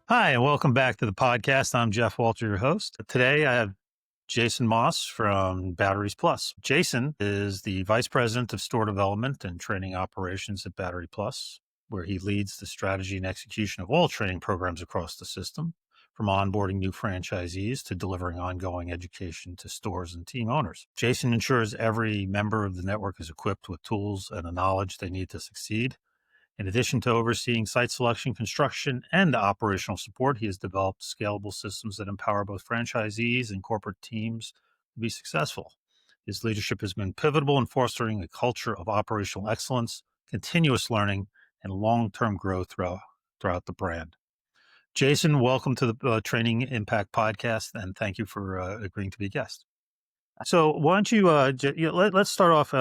Hi, and welcome back to the podcast. I'm Jeff Walter, your host. Today, I have Jason Moss from Batteries Plus. Jason is the Vice President of Store Development and Training Operations at Battery Plus, where he leads the strategy and execution of all training programs across the system, from onboarding new franchisees to delivering ongoing education to stores and team owners. Jason ensures every member of the network is equipped with tools and the knowledge they need to succeed. In addition to overseeing site selection, construction, and operational support, he has developed scalable systems that empower both franchisees and corporate teams to be successful. His leadership has been pivotal in fostering a culture of operational excellence, continuous learning, and long-term growth throughout the brand. Jason, welcome to the Training Impact Podcast, and thank you for agreeing to be a guest. So why don't you, let's start off,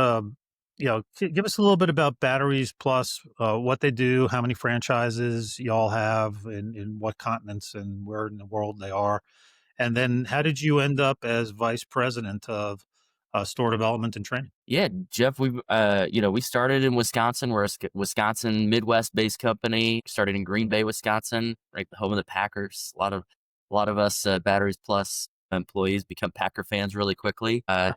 give us a little bit about Batteries Plus, what they do, how many franchises y'all have, in what continents and where in the world they are. And then how did you end up as vice president of store development and training? Yeah, Jeff, we started in Wisconsin. We're a Wisconsin Midwest-based company. Started in Green Bay, Wisconsin, right, the home of the Packers. A lot of us Batteries Plus employees become Packer fans really quickly. It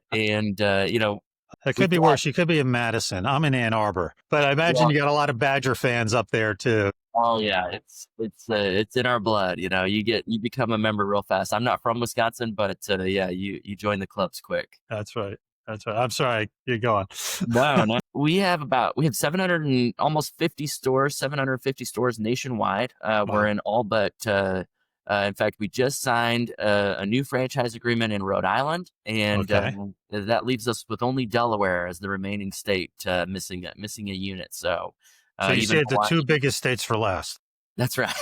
We could be thought, worse. You could be in Madison. I'm in Ann Arbor, but I imagine well, you got a lot of Badger fans up there too. oh yeah, it's in our blood. You become a member real fast. I'm not from Wisconsin, but yeah, you join the clubs quick. That's right. That's right. I'm sorry. You're going. No, no. We have 700 and almost 50 stores, 750 stores nationwide. We're Wow. in all but, in fact, we just signed a new franchise agreement in Rhode Island, and Okay. that leaves us with only Delaware as the remaining state missing a unit. So So you even saved the Hawaii. two biggest states for last. That's right.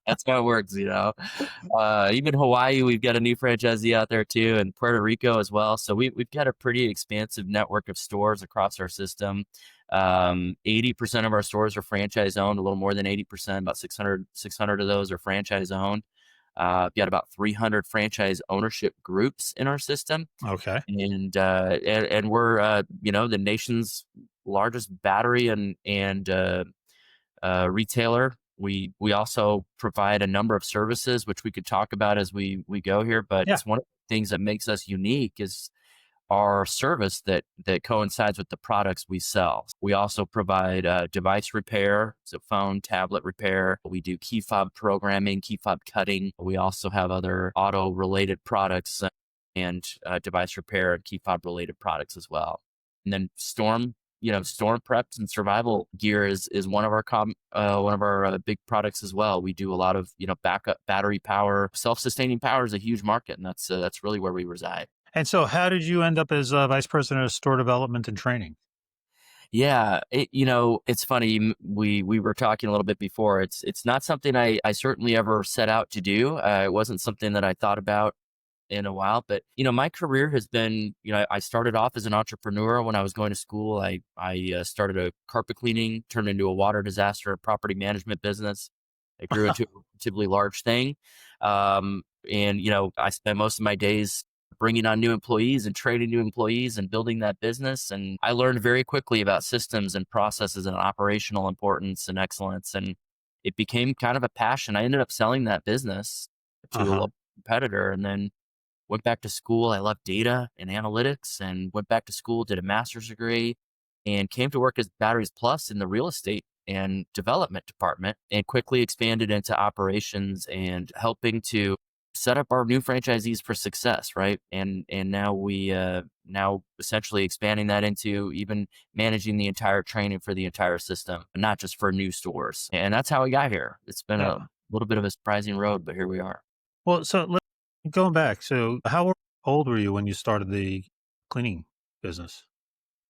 That's how it works. Even Hawaii, we've got a new franchisee out there too, and Puerto Rico as well. So we've got a pretty expansive network of stores across our system. 80% of our stores are franchise owned, a little more than 80%, about 600 of those are franchise owned. We've got about 300 franchise ownership groups in our system. Okay. And we're, the nation's largest battery and retailer. We also provide a number of services, which we could talk about as we go here. But Yeah. one of the things that makes us unique is our service that coincides with the products we sell. We also provide device repair, so phone, tablet repair. We do key fob programming, key fob cutting. We also have other auto related products and device repair and key fob related products as well. And then storm preps and survival gear is one of our big products as well. We do a lot of backup battery power. Self-sustaining power is a huge market, and that's really where we reside. And so how did you end up as vice president of store development and training? Yeah, it's funny. We were talking a little bit before. It's not something I certainly ever set out to do. It wasn't something that I thought about in a while, but my career has been, I started off as an entrepreneur when I was going to school. I started a carpet cleaning, turned into a water disaster property management business. It grew into a relatively large thing. And I spent most of my days bringing on new employees and training new employees and building that business. And I learned very quickly about systems and processes and operational importance and excellence. And it became kind of a passion. I ended up selling that business to a Uh-huh. local competitor, and then went back to school. I loved data and analytics and went back to school, did a master's degree, and came to work as Batteries Plus in the real estate and development department, and quickly expanded into operations and helping to set up our new franchisees for success, right? And now now essentially expanding that into even managing the entire training for the entire system, not just for new stores. And that's how we got here. It's been a Yeah. little bit of a surprising road, but here we are. Well, going back, so how old were you when you started the cleaning business?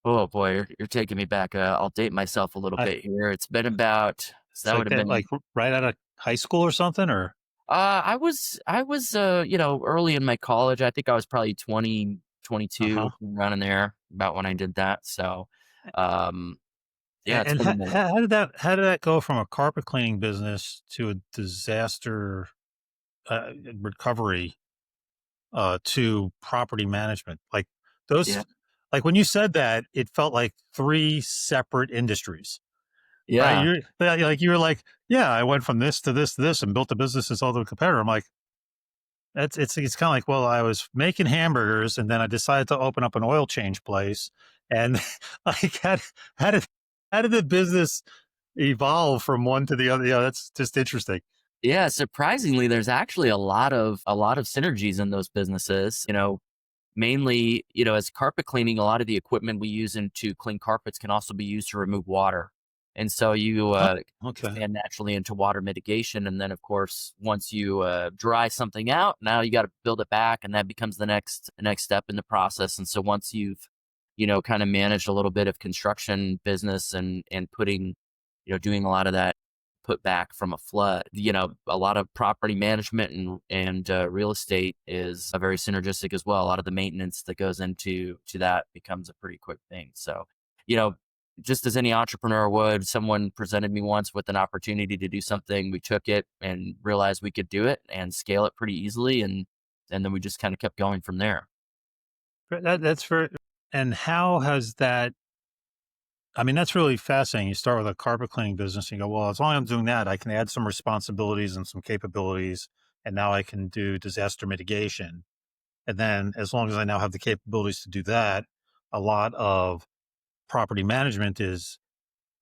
Oh boy, you're taking me back. I'll date myself a little I, bit here. It's been about, so it's that like would have that, been, like right out of high school or something, or I was early in my college. I think I was probably 20, uh-huh. 22, around in there about when I did that. So, um, yeah, it's And been a minute. how did that go from a carpet cleaning business to a disaster recovery to property management? Like those, Yeah. like when you said that, it felt like three separate industries. right? Yeah. You're yeah, like you were like, yeah, I went from this to this to this and built a business and sold to a competitor. I'm like, it's kind of like, well, I was making hamburgers and then I decided to open up an oil change place, and like, how did how did the business evolve from one to the other? Yeah, that's just interesting. Yeah, surprisingly, there's actually a lot of synergies in those businesses. Mainly, as carpet cleaning, a lot of the equipment we use to clean carpets can also be used to remove water. And so you Oh, okay, expand naturally into water mitigation. And then, of course, once you dry something out, now you got to build it back, and that becomes the next step in the process. And so once you've, kind of managed a little bit of construction business and putting, doing a lot of that put back from a flood. A lot of property management and real estate is very synergistic as well. A lot of the maintenance that goes into that becomes a pretty quick thing. So, you know, just as any entrepreneur would, someone presented me once with an opportunity to do something. We took it and realized we could do it and scale it pretty easily, and then we just kind of kept going from there. that's very. And how has that? I mean, that's really fascinating. You start with a carpet cleaning business, and you go, well, as long as I'm doing that, I can add some responsibilities and some capabilities, and now I can do disaster mitigation. And then, as long as I now have the capabilities to do that, a lot of property management is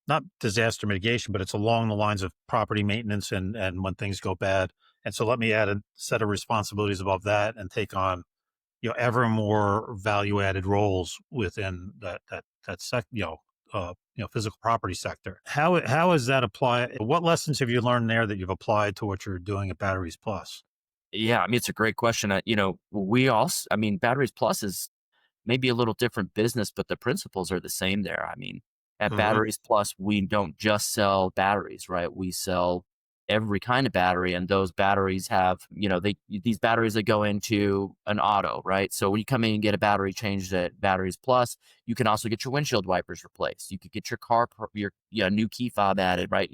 not disaster mitigation, but it's along the lines of property maintenance and when things go bad. And so, let me add a set of responsibilities above that and take on ever more value added roles within that physical property sector. How has that applied? What lessons have you learned there that you've applied to what you're doing at Batteries Plus? Yeah, I mean, it's a great question. We also, I mean, Batteries Plus is maybe a little different business, but the principles are the same there. I mean, at Hmm. Batteries Plus, we don't just sell batteries, right? We sell every kind of battery, and those batteries have, these batteries that go into an auto, right? So when you come in and get a battery changed at Batteries Plus, you can also get your windshield wipers replaced. You could get your your new key fob added, right?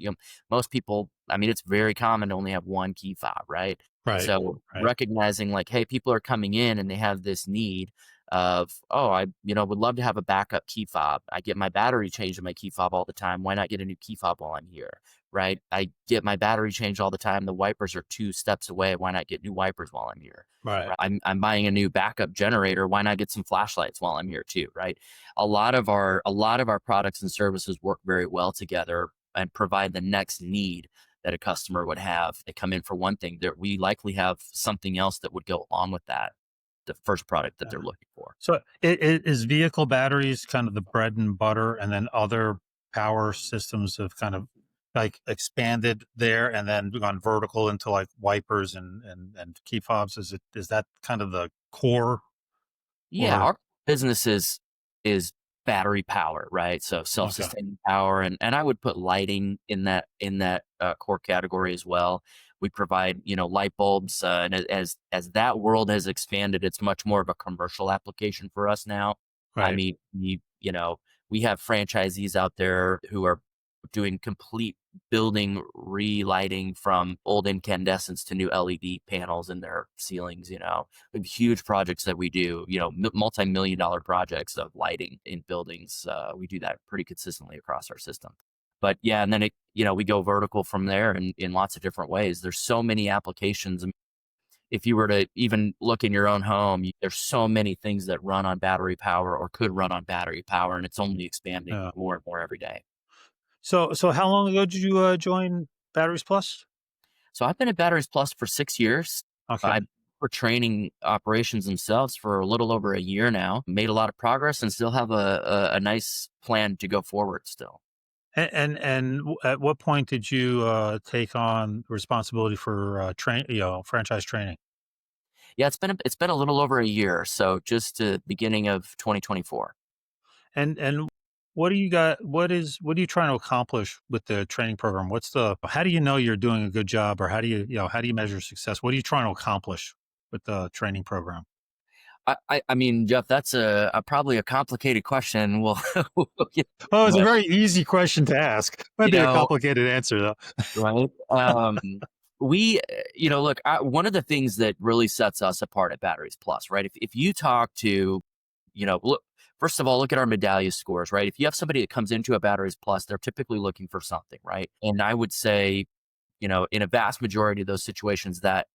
Most people, I mean, it's very common to only have one key fob, right? Right. So Right. recognizing like, hey, people are coming in and they have this need of, oh, I, would love to have a backup key fob. I get my battery changed in my key fob all the time. Why not get a new key fob while I'm here? Right. I get my battery changed all the time. The wipers are 2 steps away. Why not get new wipers while I'm here? Right. Right. I'm buying a new backup generator. Why not get some flashlights while I'm here too? Right. A lot of our products and services work very well together and provide the next need that a customer would have. They come in for one thing, that we likely have something else that would go along with that, the first product that Yeah. they're looking for. So, is vehicle batteries kind of the bread and butter, and then other power systems have kind of like expanded there, and then gone vertical into like wipers and key fobs? Is that kind of the core Yeah, or our business is battery power, right? So okay? self-sustaining power, and I would put lighting in that core category as well. We provide light bulbs, and as that world has expanded, it's much more of a commercial application for us now. I Right. mean, we have franchisees out there who are doing complete building relighting from old incandescents to new LED panels in their ceilings. We have huge projects that we do, multi-million dollar projects of lighting in buildings. We do that pretty consistently across our system. But yeah, and then we go vertical from there in lots of different ways. There's so many applications. If you were to even look in your own home, there's so many things that run on battery power or could run on battery power, and it's only expanding Yeah. more and more every day. So how long ago did you join Batteries Plus? So I've been at Batteries Plus for 6 years. Okay. I for training operations themselves for a little over a year now. Made a lot of progress and still have a nice plan to go forward still. At what point did you take on responsibility for franchise training? Yeah, it's been a little over a year, so just beginning of 2024. And what do you got? What are you trying to accomplish with the training program? How do you know you're doing a good job, or how do you measure success? What are you trying to accomplish with the training program? I mean, Jeff, that's a probably a complicated question. Well, we'll get Oh, it's into a it. very easy question to ask. Might You be a know, complicated answer though. right? Look, one of the things that really sets us apart at Batteries Plus, right? If you talk to, look, first of all, look at our medallion scores, right? If you have somebody that comes into a Batteries Plus, they're typically looking for something, right? And I would say, in a vast majority of those situations, that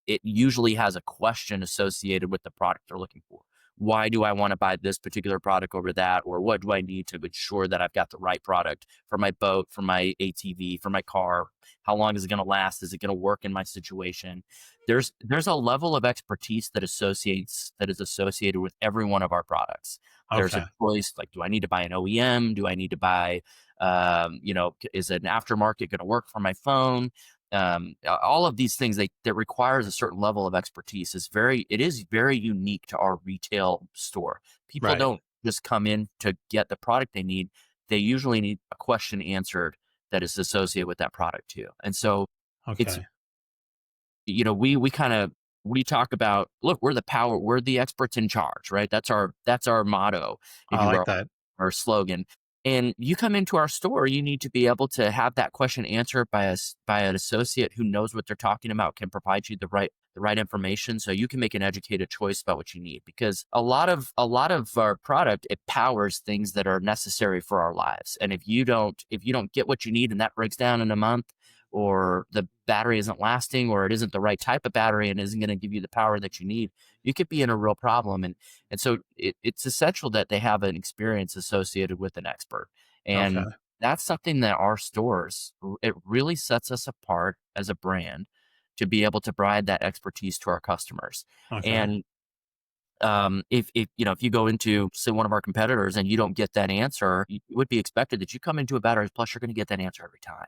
it usually has a question associated with the product they're looking for. Why do I want to buy this particular product over that? Or what do I need to ensure that I've got the right product for my boat, for my ATV, for my car? How long is it going to last? Is it going to work in my situation? There's a level of expertise that is associated with every one of our products. There's a Okay. choice like, do I need to buy an OEM? Do I need to buy is an aftermarket going to work for my phone? All of these things that requires a certain level of expertise it is very unique to our retail store. People Right. don't just come in to get the product they need. They usually need a question answered that is associated with that product too. And so it's Okay. we kind of we talk about, look, we're the experts in charge, right? That's our motto, if I you like will, that. our slogan. And you come into our store, you need to be able to have that question answered by an associate who knows what they're talking about, can provide you the right information so you can make an educated choice about what you need. Because a lot of our product, it powers things that are necessary for our lives. And if you don't get what you need and that breaks down in a month, or the battery isn't lasting, or it isn't the right type of battery and isn't going to give you the power that you need, you could be in a real problem. And so it's essential that they have an experience associated with an expert. Okay. And that's something that our stores, it really sets us apart as a brand to be able to provide that expertise to our customers. Okay. And if you go into, say, one of our competitors and you don't get that answer, it would be expected that you come into a Batteries Plus, you're going to get that answer every time.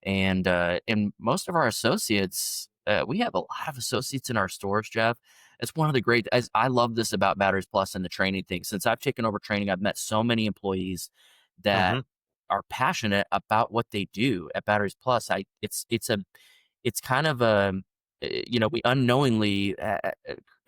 And most of our associates, we have a lot of associates in our stores, Jeff. It's one of the great. As I love this about Batteries Plus and the training thing. Since I've taken over training, I've met so many employees that Hmm. are passionate about what they do at Batteries Plus. It's kind of a, we unknowingly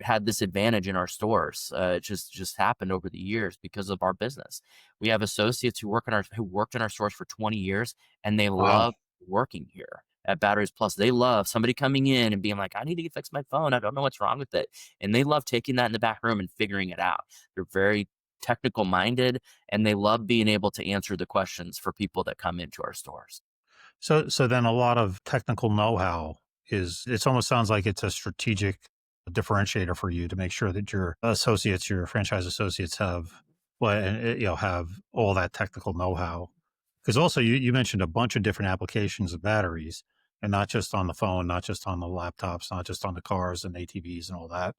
had this advantage in our stores. It just happened over the years because of our business. We have associates who worked in our stores for 20 years, and they Wow. love working here at Batteries Plus. They love somebody coming in and being like, I need to fix my phone. I don't know what's wrong with it. And they love taking that in the back room and figuring it out. They're very technical minded, and they love being able to answer the questions for people that come into our stores. So then a lot of technical know-how it almost sounds like it's a strategic differentiator for you to make sure that your franchise associates have, well, have all that technical know-how. Because also you mentioned a bunch of different applications of batteries, and not just on the phone, not just on the laptops, not just on the cars and ATVs and all that.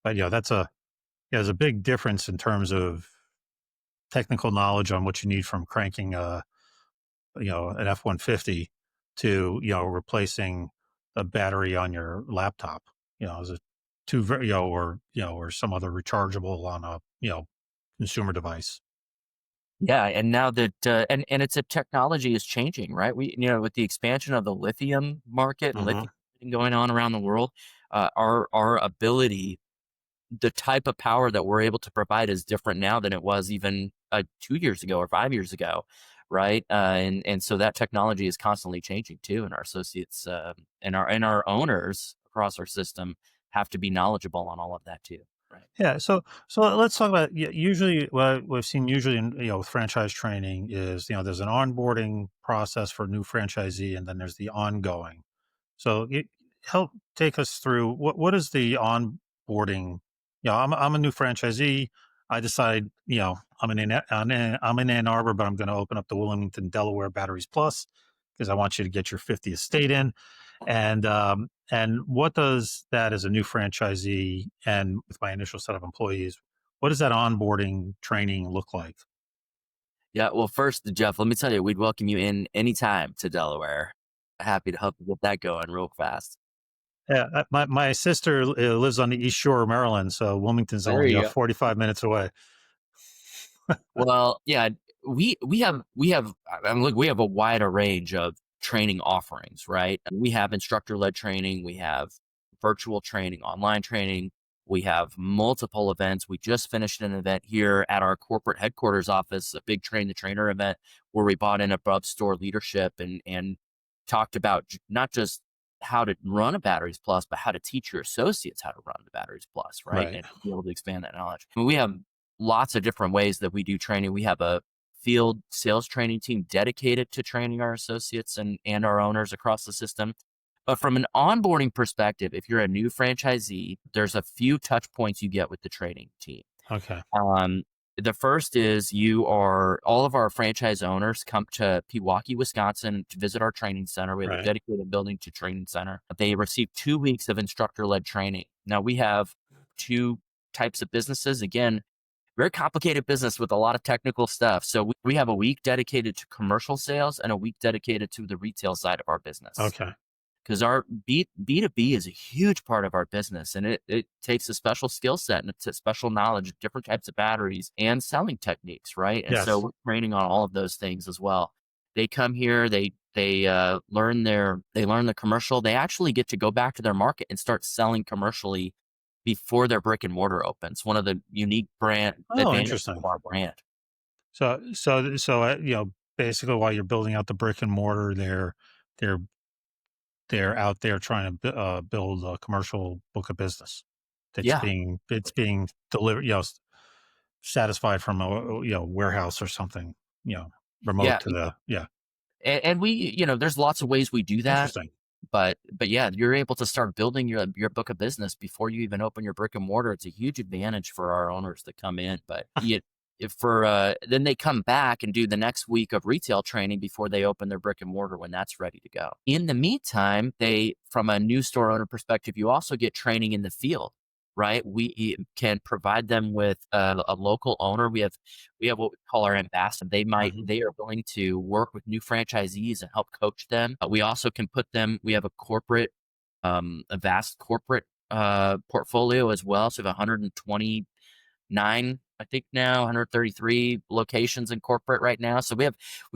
But there's a big difference in terms of technical knowledge on what you need from cranking an F-150 to, replacing a battery on your laptop, as a two, or some other rechargeable on a, consumer device. Yeah, and now that and it's a technology is changing, right? With the expansion of the lithium market and Hmm. lithium going on around the world, our ability, the type of power that we're able to provide is different now than it was even 2 years ago or 5 years ago, right? And so that technology is constantly changing too, and our associates and our owners across our system have to be knowledgeable on all of that too, right? Yeah. So let's talk about, usually what we've seen usually in, with franchise training is, there's an onboarding process for a new franchisee, and then there's the ongoing. So help take us through what is the onboarding. I'm a new franchisee. I decide, I'm in Ann Arbor, but I'm going to open up the Wilmington, Delaware Batteries Plus because I want you to get your 50th state in. And what does that, as a new franchisee and with my initial set of employees, what does that onboarding training look like? Yeah, well, first, Jeff, let me tell you, we'd welcome you in anytime to Delaware. Happy to help you get that going real fast. Yeah, my sister lives on the East Shore of Maryland, so Wilmington's There only you go. 45 minutes away. Well, yeah, look, we have a wider range of training offerings, right? We have instructor led training, we have virtual training, online training, we have multiple events. We just finished an event here at our corporate headquarters office, a big train the trainer event where we brought in above store leadership and talked about not just how to run a Batteries Plus, but how to teach your associates how to run the Batteries Plus, right? Right. And be able to expand that knowledge. I mean, we have lots of different ways that we do training. We have a field sales training team dedicated to training our associates and our owners across the system. But from an onboarding perspective, if you're a new franchisee, there's a few touch points you get with the training team. Okay. Um, the first is all of our franchise owners come to Pewaukee, Wisconsin to visit our training center. We have a Right. dedicated building to training center. They receive 2 weeks of instructor led training. Now we have two types of businesses. Again, very complicated business with a lot of technical stuff. So we have a week dedicated to commercial sales and a week dedicated to the retail side of our business, Okay. because our B2B is a huge part of our business, and it takes a special skill set and it's a special knowledge of different types of batteries and selling techniques, right? And so Yes. we're training on all of those things as well. They come here, they learn the commercial. They actually get to go back to their market and start selling commercially before their brick and mortar opens. One of the unique brand Oh, advantages interesting. of our brand. So basically, while you're building out the brick and mortar, they're they're out there trying to build a commercial book of business Yeah, it's being delivered, satisfied from a warehouse or something, remote yeah, to the yeah. and we, there's lots of ways we do that. Interesting. But yeah, you're able to start building your book of business before you even open your brick and mortar. It's a huge advantage for our owners that come in. But if for then they come back and do the next week of retail training before they open their brick and mortar when that's ready to go. In the meantime, from a new store owner perspective, you also get training in the field, right? We can provide them with a local owner. We have what we call our ambassador. Mhm. They are willing to work with new franchisees and help coach them. We also can put them. We have a vast corporate portfolio as well. So we have 129, I think now 133 locations in corporate right now. So we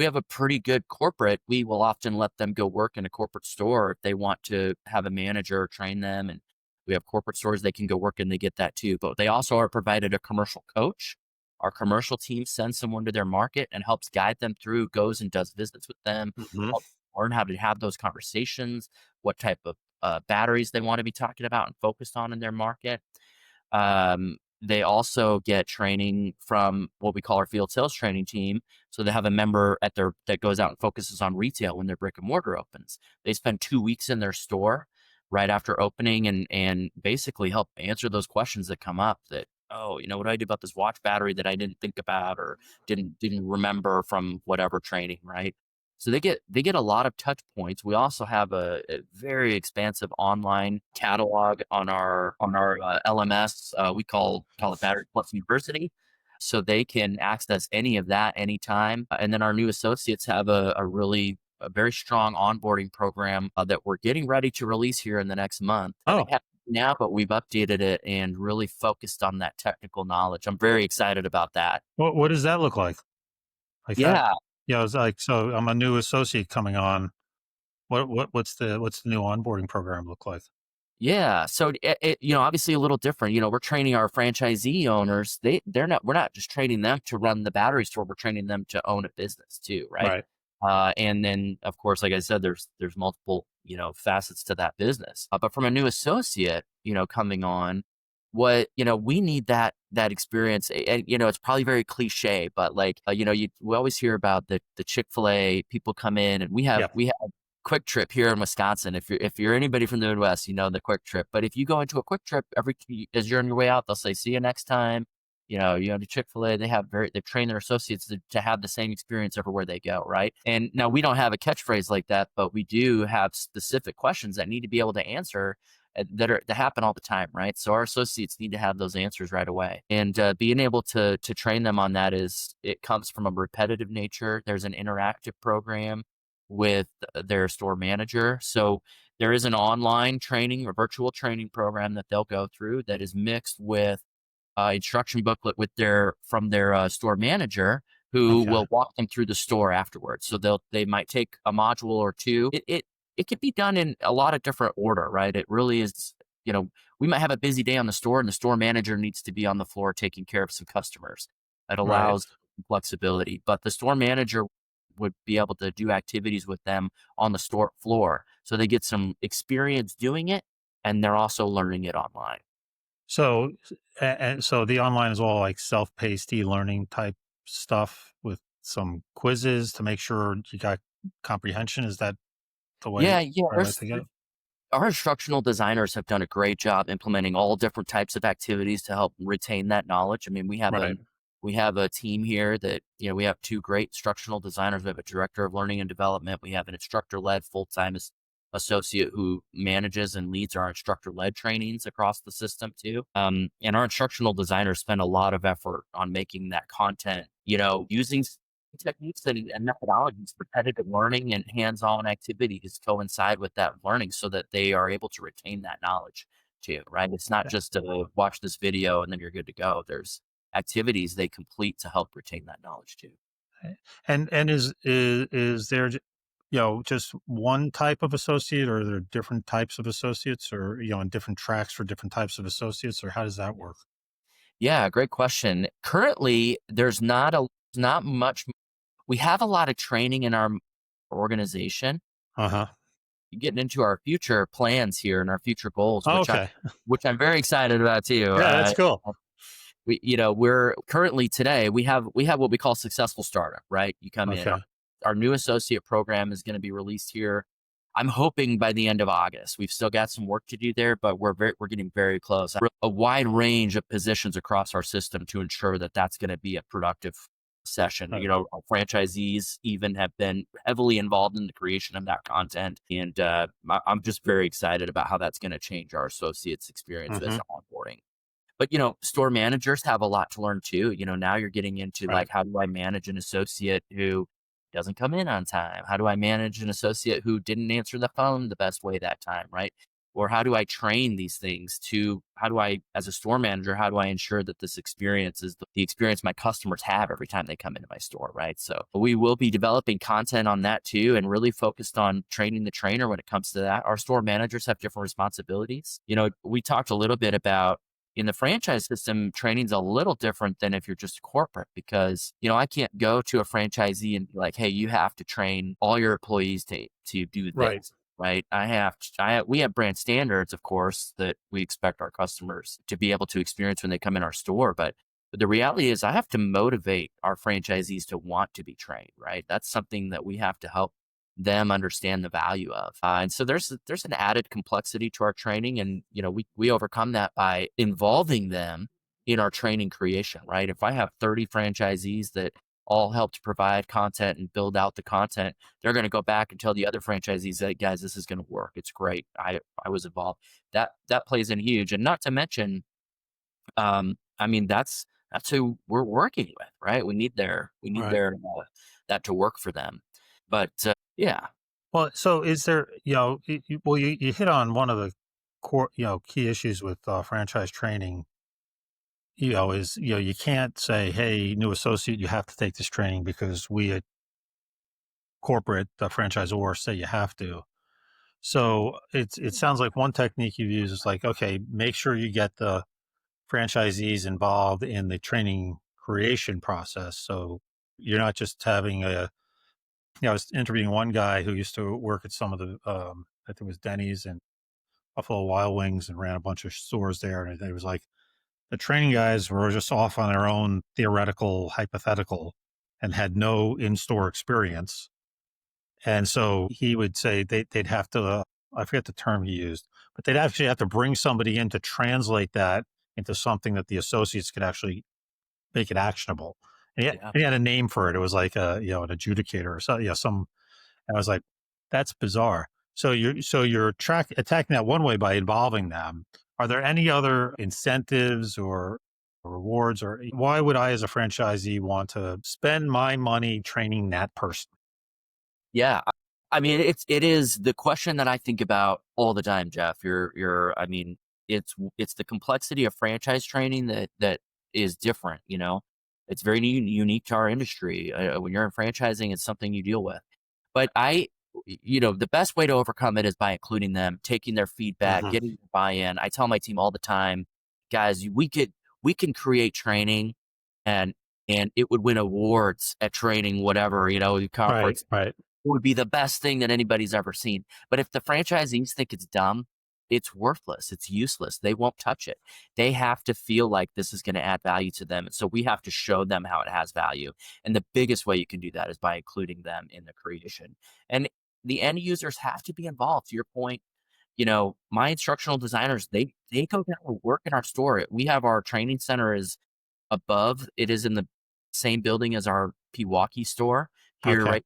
have a pretty good corporate. We will often let them go work in a corporate store if they want to have a manager train them, and we have corporate stores they can go work in. They get that too. But they also are provided a commercial coach. Our commercial team sends someone to their market and helps guide them through, goes and does visits with them, Mhm. help learn how to have those conversations, what type of batteries they want to be talking about and focused on in their market. They also get training from what we call our field sales training team. So they have a member that goes out and focuses on retail when their brick and mortar opens. They spend 2 weeks in their store right after opening and basically help answer those questions that come up that, oh, what do I do about this watch battery that I didn't think about or didn't remember from whatever training, right? So they get a lot of touch points. We also have a very expansive online catalog on our LMS. We call it Battery Plus University, so they can access any of that anytime. And then our new associates have a very strong onboarding program that we're getting ready to release here in the next month. They Oh, have it now, but we've updated it and really focused on that technical knowledge. I'm very excited about that. what does that look like? Like that? Yeah, It's like, so I'm a new associate coming on. What's the new onboarding program look like? Yeah. So obviously a little different. We're training our franchisee owners. We're not just training them to run the battery store. We're training them to own a business too, right? Right. And then of course, like I said, there's multiple, facets to that business. But from a new associate, coming on, we need that experience. And it's probably very cliche, but like we always hear about the Chick-fil-A people come in, and Yep. we have Quick Trip here in Wisconsin. If you're anybody from the Midwest, you know the Quick Trip. But if you go into a Quick Trip as you're on your way out, they'll say, "See you next time." To Chick-fil-A, they've trained their associates to have the same experience everywhere they go, right? And now we don't have a catchphrase like that, but we do have specific questions that need to be able to answer that happen all the time, right? So our associates need to have those answers right away, and being able to train them on that it comes from a repetitive nature. There's an interactive program with their store manager. So there is an online training or virtual training program that they'll go through that is mixed with instruction booklet from their store manager, who Okay. will walk them through the store afterwards. So they might take a module or two. It can be done in a lot of different order, right? It really is. We might have a busy day on the store, and the store manager needs to be on the floor taking care of some customers. It Right. allows flexibility, but the store manager would be able to do activities with them on the store floor, so they get some experience doing it, and they're also learning it online. So, and so the online is all like self-paced e-learning type stuff with some quizzes to make sure you got comprehension. Is that the way, Yeah, yeah. right way to get it? Our instructional designers have done a great job implementing all different types of activities to help retain that knowledge. I mean, Right. we have a team here that, we have two great instructional designers. We have a director of learning and development. We have an instructor-led full-time associate who manages and leads our instructor-led trainings across the system too. And our instructional designers spend a lot of effort on making that content, using techniques and methodologies, repetitive learning and hands-on activities coincide with that learning so that they are able to retain that knowledge too, right? It's not Yeah. just watch this video and then you're good to go. There's activities they complete to help retain that knowledge too. And is there, just one type of associate, or are there different types of associates, or and different tracks for different types of associates, or how does that work? Yeah, great question. Currently, not much. We have a lot of training in our organization, Uh huh. getting into our future plans here and our future goals, Oh, okay. which I'm very excited about too. Yeah, that's cool. We're currently today we have what we call successful startup, right? You come in, Okay. our new associate program is going to be released here. I'm hoping by the end of August. We've still got some work to do there, but we're getting very close. A wide range of positions across our system to ensure that that's going to be a productive session. Right. Our franchisees even have been heavily involved in the creation of that content, and I'm just very excited about how that's going to change our associates' experience as Hmm. onboarding. But, store managers have a lot to learn too. Now you're getting into Right. like, how do I manage an associate who doesn't come in on time? How do I manage an associate who didn't answer the phone the best way that time, right? Or how do I train these things how do I, as a store manager, how do I ensure that this experience is the experience my customers have every time they come into my store, right? So we will be developing content on that too, and really focused on training the trainer when it comes to that. Our store managers have different responsibilities. We talked a little bit about, in the franchise system, training's a little different than if you're just corporate because, I can't go to a franchisee and be like, hey, you have to train all your employees to do Right. this, right? We have brand standards, of course, that we expect our customers to be able to experience when they come in our store. But the reality is I have to motivate our franchisees to want to be trained, right? That's something that we have to help them understand the value of. And so there's an added complexity to our training, and we overcome that by involving them in our training creation. Right? If I have 30 franchisees that all help to provide content and build out the content, they're going to go back and tell the other franchisees that, guys, this is going to work. It's great. I was involved. That plays in huge, and not to mention, I mean that's who we're working with, right? We need Right. their that to work for them. But yeah. Well, so is there, well, you hit on one of the core, key issues with franchise training, is, you can't say, hey, new associate, you have to take this training because we at corporate, the franchisor, say you have to. So it sounds like one technique you use is like, okay, make sure you get the franchisees involved in the training creation process. So you're not just having I was interviewing one guy who used to work at some of the, I think it was Denny's and Buffalo Wild Wings, and ran a bunch of stores there. And it was like the training guys were just off on their own theoretical, hypothetical, and had no in store experience. And so he would say they'd have to, I forget the term he used, but they'd actually have to bring somebody in to translate that into something that the associates could actually make it actionable. Yeah. And he had a name for it. It was like an adjudicator or so, some, and I was like, that's bizarre. So you're attacking that one way by involving them. Are there any other incentives or rewards, or why would I as a franchisee want to spend my money training that person? Yeah. I mean, it is the question that I think about all the time, Jeff. I mean, it's the complexity of franchise training that is different, It's very unique to our industry. When you're in franchising, it's something you deal with. But the best way to overcome it is by including them, taking their feedback, Hmm. getting their buy-in. I tell my team all the time, guys, we can create training and it would win awards at training, whatever, Right, conference. right. It would be the best thing that anybody's ever seen. But if the franchisees think it's dumb, it's worthless. It's useless. They won't touch it. They have to feel like this is going to add value to them. So we have to show them how it has value. And the biggest way you can do that is by including them in the creation. And the end users have to be involved. To your point, my instructional designers, they go down and work in our store. We have our training center is above. It is in the same building as our Pewaukee store here, Okay. right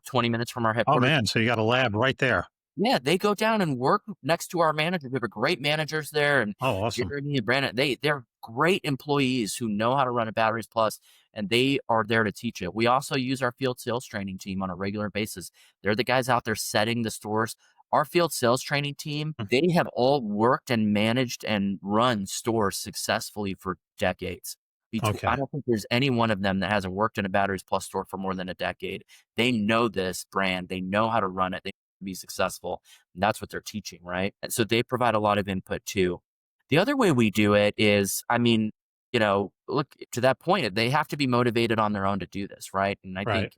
20 minutes from our Oh, headquarters. man. So you got a lab right there. Yeah, they go down and work next to our manager. We have great managers there, and Oh, awesome. Jeremy and Brandon. They're great employees who know how to run a Batteries Plus, and they are there to teach it. We also use our field sales training team on a regular basis. They're the guys out there setting the stores. Our field sales training team, Mm. they have all worked and managed and run stores successfully for decades. I Okay. don't think there's any one of them that hasn't worked in a Batteries Plus store for more than a decade. They know this brand. They know how to run it. They be successful. And that's what they're teaching, right? And so they provide a lot of input too. The other way we do it is, look to that point, they have to be motivated on their own to do this, right? And I Right. think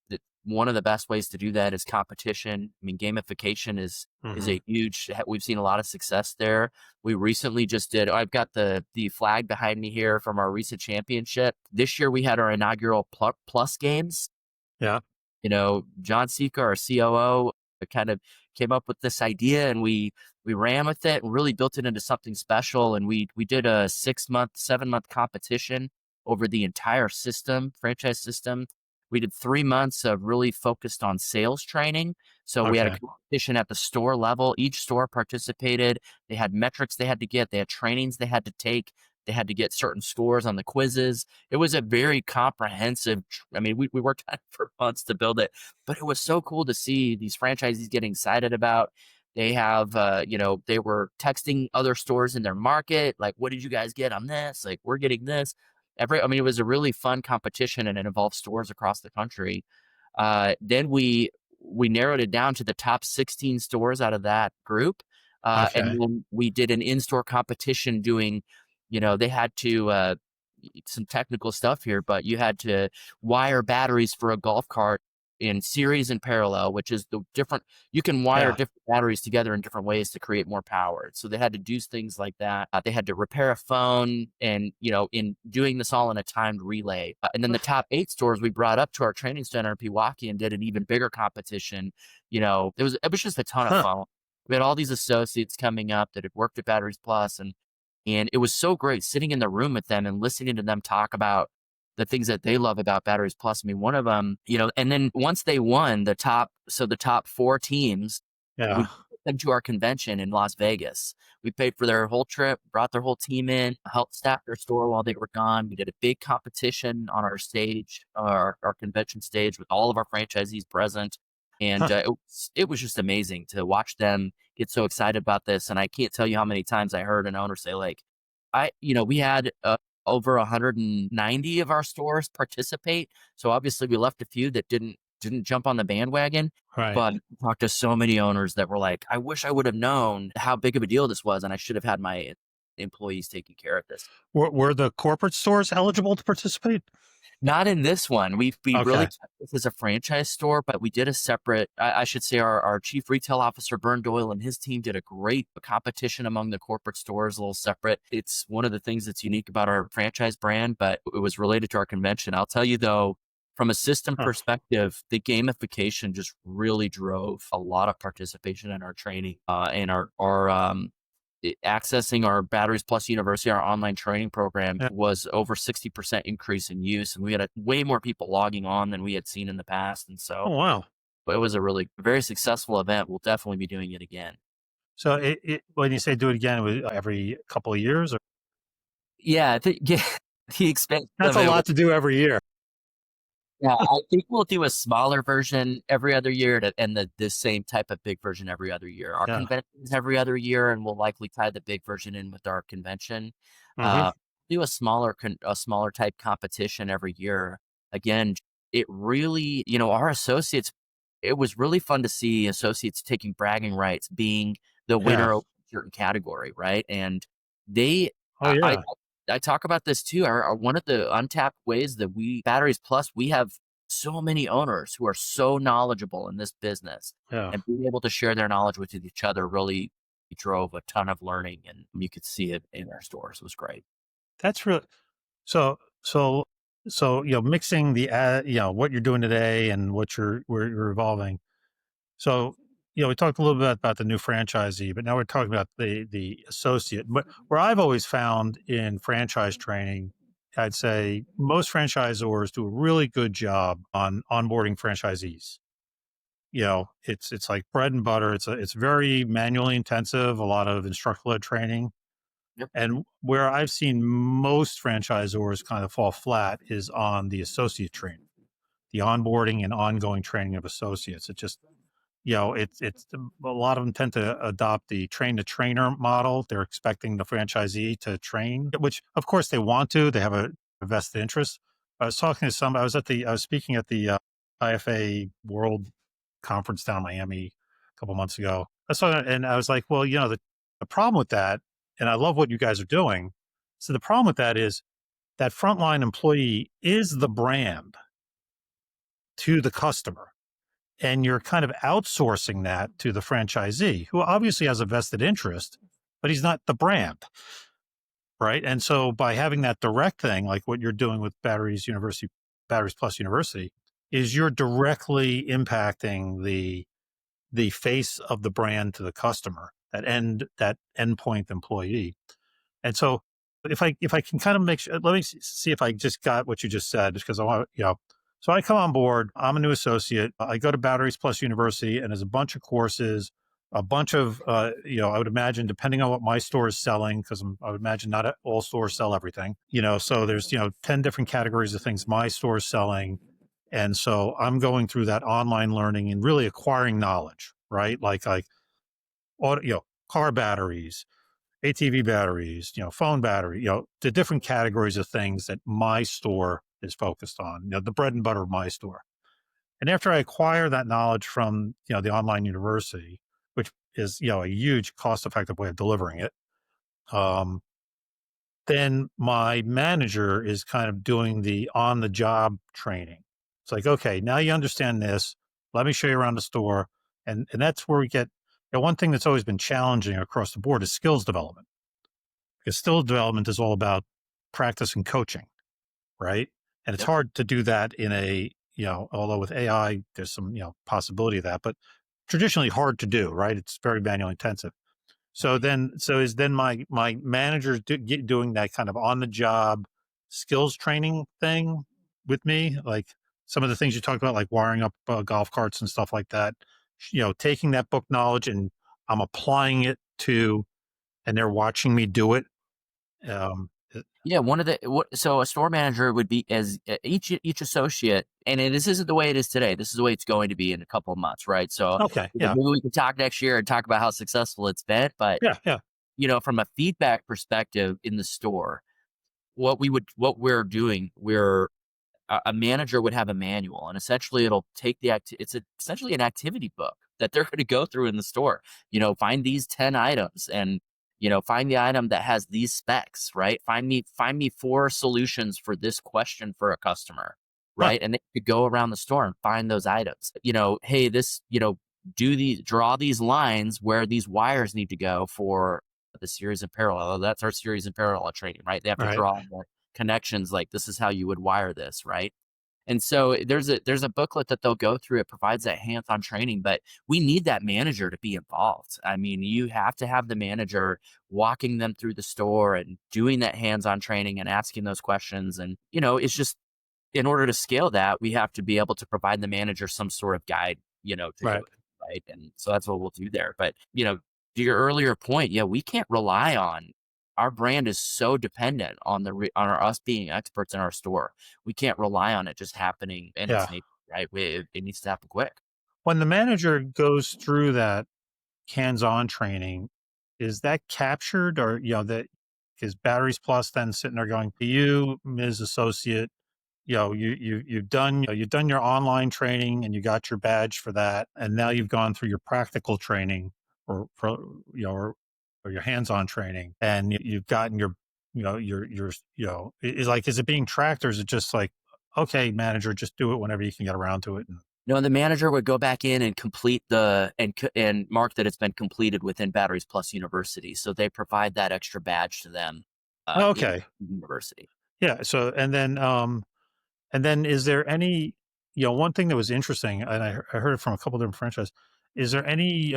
that one of the best ways to do that is competition. I mean, gamification is Hmm. a huge. We've seen a lot of success there. We recently just did. I've got the flag behind me here from our recent championship. This year we had our inaugural plus games. Yeah. John Sika, our COO, kind of came up with this idea, and we ran with it and really built it into something special. And we did a 6-month, 7-month competition over the entire franchise system. We did 3 months of really focused on sales training. So we had a Okay. competition at the store level. Each store participated. They had metrics they had to get. They had trainings they had to take. They had to get certain scores on the quizzes. It was a very comprehensive. I mean, we worked on it for months to build it, but it was so cool to see these franchisees getting excited about. They have, they were texting other stores in their market, like, "What did you guys get on this? Like, we're getting this." It was a really fun competition, and it involved stores across the country. Then we narrowed it down to the top 16 stores out of that group, and Okay. then we did an in-store competition doing they had to some technical stuff here, but you had to wire batteries for a golf cart in series and parallel, which is the different. You can wire Yeah. different batteries together in different ways to create more power. So they had to do things like that. They had to repair a phone, and in doing this all in a timed relay. And then the top 8 stores we brought up to our training center in Pewaukee and did an even bigger competition. It was just a ton of Huh. fun. We had all these associates coming up that had worked at Batteries Plus, and it was so great sitting in the room with them and listening to them talk about the things that they love about Batteries Plus. I mean, one of them, and then once they won the top 4 teams, we Yeah. took them to our convention in Las Vegas. We paid for their whole trip, brought their whole team in, helped staff their store while they were gone. We did a big competition on our stage, our convention stage with all of our franchisees present. And Huh. it was just amazing to watch them get so excited about this. And I can't tell you how many times I heard an owner say, like, we had over 190 of our stores participate. So obviously we left a few that didn't jump on the bandwagon, Right. but I talked to so many owners that were like, I wish I would have known how big of a deal this was, and I should have had my employees taking care of this. Were the corporate stores eligible to participate? Not in this one. We really Okay. kept this as a franchise store, but we did a separate. I should say our chief retail officer Bern Doyle and his team did a great competition among the corporate stores, a little separate. It's one of the things that's unique about our franchise brand, but it was related to our convention. I'll tell you though, from a system Huh. perspective, the gamification just really drove a lot of participation in our training and accessing our Batteries Plus University, our online training program, Yeah. was over 60% increase in use. And we had way more people logging on than we had seen in the past. And so Oh, wow. but it was a really very successful event. We'll definitely be doing it again. So when you say do it again, it was every couple of years, or Yeah, yeah, the expense that's of a it. lot to do every year. Yeah, I think we'll do a smaller version every other year and the same type of big version every other year. Our Yeah. convention is every other year, and we'll likely tie the big version in with our convention. Hmm. Uh, do a smaller type competition every year. Again, it really, our associates. It was really fun to see associates taking bragging rights, being the Yeah. winner of a certain category, right? And they, Oh, yeah. I talk about this too. One of the untapped ways that Batteries Plus, we have so many owners who are so knowledgeable in this business, Yeah. and being able to share their knowledge with each other really. drove a ton of learning, and you could see it in our stores. It was great. That's really so so mixing the what you're doing today and what where you're evolving. So, we talked a little bit about the new franchisee, but now we're talking about the associate. But where I've always found in franchise training, I'd say most franchisors do a really good job on onboarding franchisees. It's like bread and butter. It's very manually intensive, a lot of instructor led training. Yep. And where I've seen most franchisors kind of fall flat is on the associate training, the onboarding and ongoing training of associates. It just it's a lot of them tend to adopt the train the trainer model. They're expecting the franchisee to train, which of course they want to. They have a vested interest. I was talking to some. I was speaking at the IFA World Conference down in Miami a couple months ago. And I was like, well, the problem with that, and I love what you guys are doing. So the problem with that is that frontline employee is the brand to the customer, and you're kind of outsourcing that to the franchisee, who obviously has a vested interest, but he's not the brand, right? And so by having that direct thing, like what you're doing with Batteries Plus University, is you're directly impacting the face of the brand to the customer, that endpoint employee. And so if I can kind of make sure, let me see if I just got what you just said, because I want, so I come on board, I'm a new associate. I go to Batteries Plus University, and there's a bunch of courses, a bunch of, I would imagine, depending on what my store is selling, because I would imagine not all stores sell everything, so there's, 10 different categories of things my store is selling. And so I'm going through that online learning and really acquiring knowledge, right? Like auto, car batteries, ATV batteries, phone battery, the different categories of things that my store is focused on, the bread and butter of my store. And after I acquire that knowledge from, the online university, which is, a huge cost effective way of delivering it, um, then my manager is kind of doing the on the job training. It's like, okay, now you understand this. Let me show you around the store. And that's where we get, one thing that's always been challenging across the board is skills development, because skill development is all about practice and coaching, right? And it's Yep. hard to do that in although with AI, there's some, possibility of that, but traditionally hard to do, right? It's very manual intensive. So is then my manager doing that kind of on the job skills training thing with me, like some of the things you talked about, like wiring up golf carts and stuff like that. Taking that book knowledge and I'm applying it to, and they're watching me do it. Um, Yeah, so a store manager would be as each associate, and this isn't the way it is today. This is the way it's going to be in a couple of months, right? So okay, maybe yeah, we can talk next year and talk about how successful it's been. But yeah, yeah, from a feedback perspective in the store, what we're doing, a manager would have a manual, and essentially it'll take essentially an activity book that they're going to go through in the store. Find these 10 items, and find the item that has these specs, right? Find me 4 solutions for this question for a customer, huh, right? And they could go around the store and find those items. Hey, draw these lines where these wires need to go for the series in parallel. That's our series in parallel training, right? They have to right, draw the connections, like this is how you would wire this, right? And so there's a booklet that they'll go through. It provides that hands-on training, but we need that manager to be involved. I mean, you have to have the manager walking them through the store and doing that hands-on training and asking those questions. And it's just, in order to scale that, we have to be able to provide the manager some sort of guide, to do right, it, right? And so that's what we'll do there. But to your earlier point, yeah, we can't rely on, our brand is so dependent on us being experts in our store. We can't rely on it just happening in its yeah. nature, right? It needs to happen quick. When the manager goes through that hands-on training, is that captured, or that is Batteries Plus then sitting there going, you, Ms. Associate, you've done your online training and you got your badge for that, and now you've gone through your practical training, or for or your hands-on training, and you've gotten is it being tracked, or is it just like, okay, manager, just do it whenever you can get around to it? No, the manager would go back in and complete and mark that it's been completed within Batteries Plus University. So they provide that extra badge to them in Okay. university. Yeah. So, and then is there any, one thing that was interesting, and I heard it from a couple different franchises, is there any,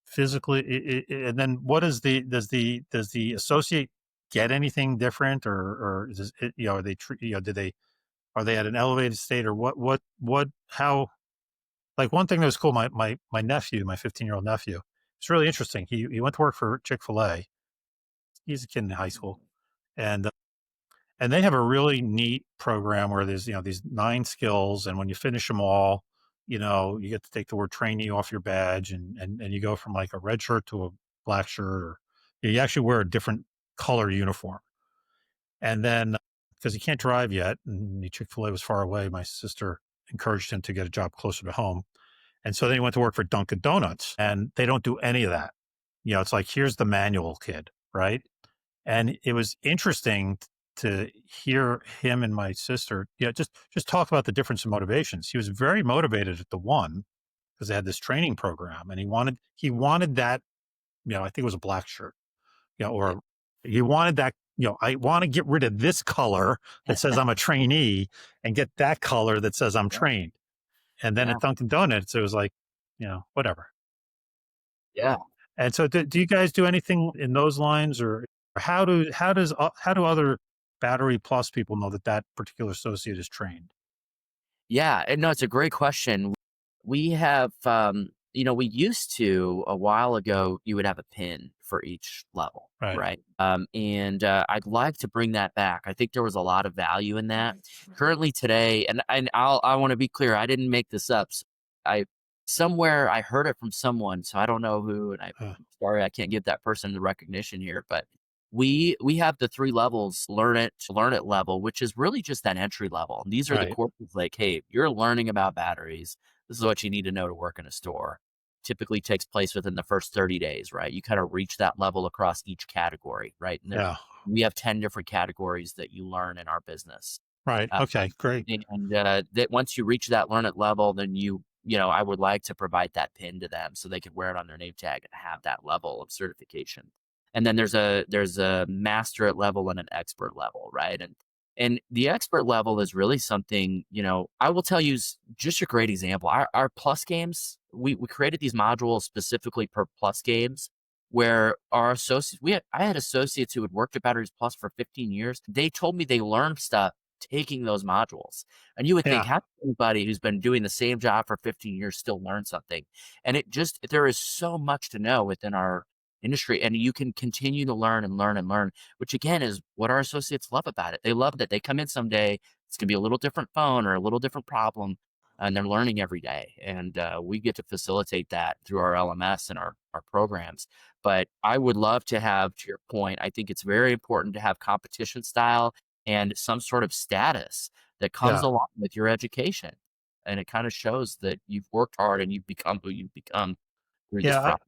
physically, and then what is does the associate get anything different, or is it, are they, do they, are they at an elevated state, or how, like one thing that was cool, my nephew, my 15-year-old nephew, it's really interesting. He went to work for Chick-fil-A. He's a kid in high school. And and they have a really neat program where there's, these 9 skills, and when you finish them all, you get to take the word trainee off your badge, and you go from like a red shirt to a black shirt, or you actually wear a different color uniform. And then, because he can't drive yet, and the Chick-fil-A was far away, my sister encouraged him to get a job closer to home. And so then he went to work for Dunkin' Donuts, and they don't do any of that. It's like, here's the manual, kid, right? And it was interesting to hear him and my sister, just talk about the difference in motivations. He was very motivated at the one because they had this training program, and he wanted that, I think it was a black shirt, Yeah. or he wanted that, I want to get rid of this color that says I'm a trainee and get that color that says I'm Yeah. trained. And then Yeah. at Dunkin' Donuts, it was like, whatever. Yeah. And so, do you guys do anything in those lines, or how do other Battery Plus people know that that particular associate is trained? Yeah, and no, it's a great question. We have, we used to a while ago, you would have a pin for each level, Right. right? And I'd like to bring that back. I think there was a lot of value in that. Currently today, and I want to be clear, I didn't make this up. I somewhere I heard it from someone, so I don't know who, and I Uh, sorry I can't give that person the recognition here, but we have the 3 levels, learn it level, which is really just that entry level. And these are the right. courses like, hey, you're learning about batteries. This is what you need to know to work in a store. Typically takes place within the first 30 days, right? You kind of reach that level across each category, right? And Yeah. we have 10 different categories that you learn in our business. Right. Uh, Okay. Great. and that once you reach that learn it level, then I would like to provide that pin to them so they can wear it on their name tag and have that level of certification. And then there's a master at level and an expert level, right? And the expert level is really something, I will tell you just a great example. Our plus games, we created these modules specifically per plus games where our associates, I had associates who had worked at Batteries Plus for 15 years. They told me they learned stuff taking those modules. And you would think, Yeah. how can anybody who's been doing the same job for 15 years still learn something? And there is so much to know within our industry, and you can continue to learn and learn and learn, which again is what our associates love about it. They love that they come in someday, it's going to be a little different phone or a little different problem, and they're learning every day. And we get to facilitate that through our LMS and our programs. But I would love to have, to your point, I think it's very important to have competition style and some sort of status that comes Yeah. along with your education. And it kind of shows that you've worked hard and you've become who you've become through this Yeah. process.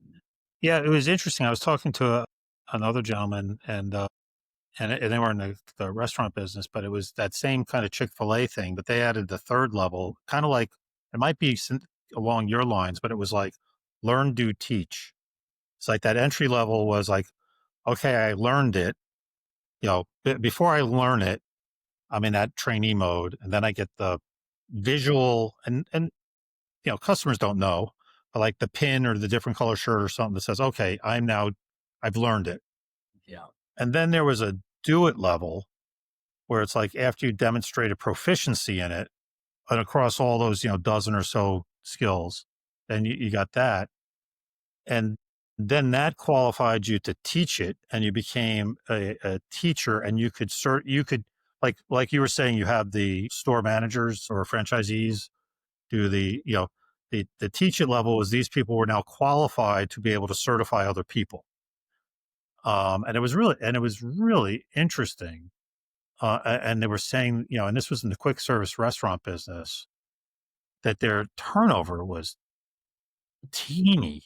Yeah. It was interesting. I was talking to another gentleman, and they were in the restaurant business, but it was that same kind of Chick-fil-A thing, but they added the third level, kind of like, it might be along your lines, but it was like learn, do, teach. It's like that entry level was like, okay, I learned it. Before I learn it, I'm in that trainee mode, and then I get the visual, and customers don't know, but like the pin or the different color shirt or something that says, okay, I've learned it. Yeah. And then there was a do it level where it's like, after you demonstrate a proficiency in it and across all those, dozen or so skills, then you got that. And then that qualified you to teach it, and you became a teacher, and you could, like you were saying, you have the store managers or franchisees do the teach it level, is these people were now qualified to be able to certify other people. And it was really interesting. And they were saying, and this was in the quick service restaurant business, that their turnover was teeny.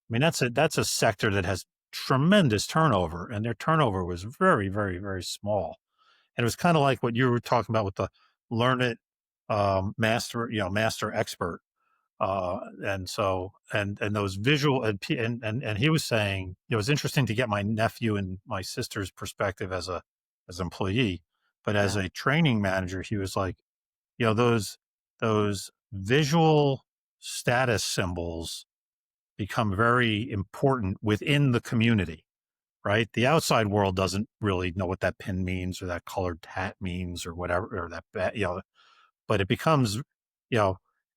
I mean, that's a sector that has tremendous turnover, and their turnover was very, very, very small. And it was kind of like what you were talking about with the learn it. master expert. And so, and those visual, and he was saying it was interesting to get my nephew and my sister's perspective as an employee, but as Yeah. a training manager, he was like, those visual status symbols become very important within the community, right? The outside world doesn't really know what that pin means or that colored hat means or whatever, or but it becomes,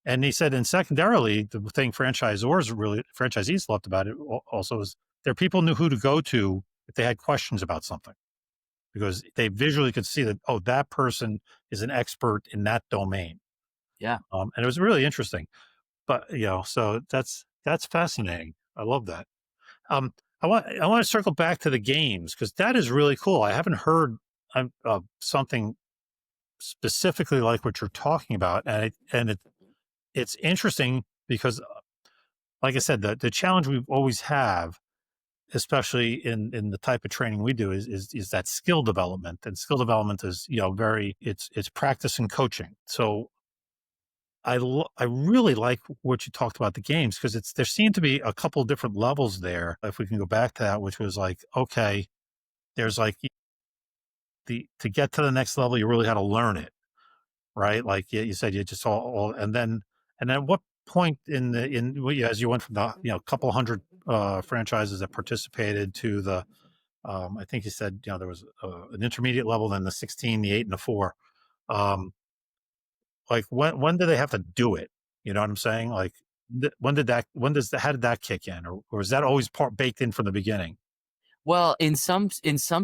and he said, and secondarily, the thing franchisees loved about it also is there people knew who to go to if they had questions about something because they visually could see that, oh, that person is an expert in that domain. Yeah. And it was really interesting, but so that's fascinating. I love that. Um, I want to circle back to the games because that is really cool. I haven't heard something specifically like what you're talking about, it's interesting because, like I said, the challenge we always have, especially in the type of training we do, is that skill development, and skill development is very it's practice and coaching. So I really like what you talked about the games because there seemed to be a couple different levels there. If we can go back to that, which was like, okay, there's like the to get to the next level, you really had to learn it, right? Like you said, you just all and then what point as you went from the couple hundred franchises that participated to the I think you said there was an intermediate level, then the 16, the 8, and the 4. Um, like when do they have to do it? You know what I'm saying? Like how did that kick in, or is that always baked in from the beginning? Well, in some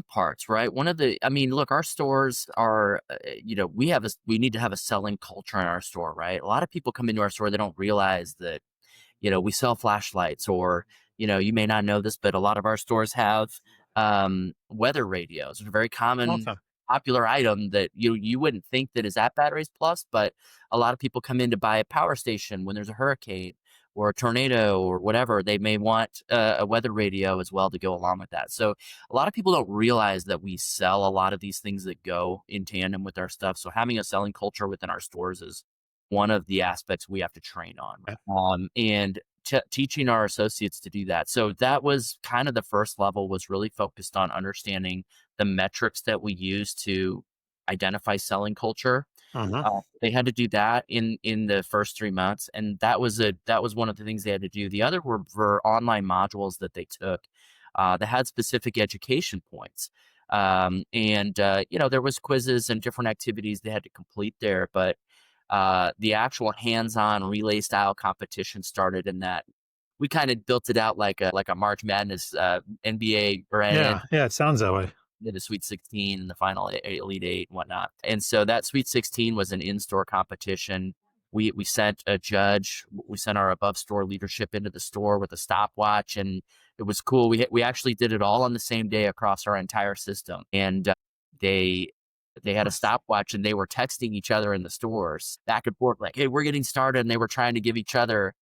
parts, right? One of the I mean, look, our stores are, we need to have a selling culture in our store, right? A lot of people come into our store, they don't realize that we sell flashlights, or, you may not know this, but a lot of our stores have weather radios. It's a very common, Okay. popular item that you wouldn't think that is at Batteries Plus, but a lot of people come in to buy a power station when there's a hurricane or a tornado or whatever. They may want a weather radio as well to go along with that. So a lot of people don't realize that we sell a lot of these things that go in tandem with our stuff. So having a selling culture within our stores is one of the aspects we have to train on, Yeah. and teaching our associates to do that. So that was kind of the first level, was really focused on understanding the metrics that we use to identify selling culture. Uh-huh. They had to do that in the first 3 months, and that was one of the things they had to do. The other were online modules that they took that had specific education points. And there was quizzes and different activities they had to complete there, but the actual hands-on relay style competition started in that. We kind of built it out like a March Madness, NBA or Yeah, yeah, it sounds that way. the Sweet 16 and the final Elite Eight and whatnot. And so that Sweet 16 was an in-store competition. We sent a judge. We sent our above store leadership into the store with a stopwatch, and it was cool. We actually did it all on the same day across our entire system, and they they had a Nice. stopwatch, and they were texting each other in the stores back and forth like, "Hey, we're getting started," and they were trying to give each other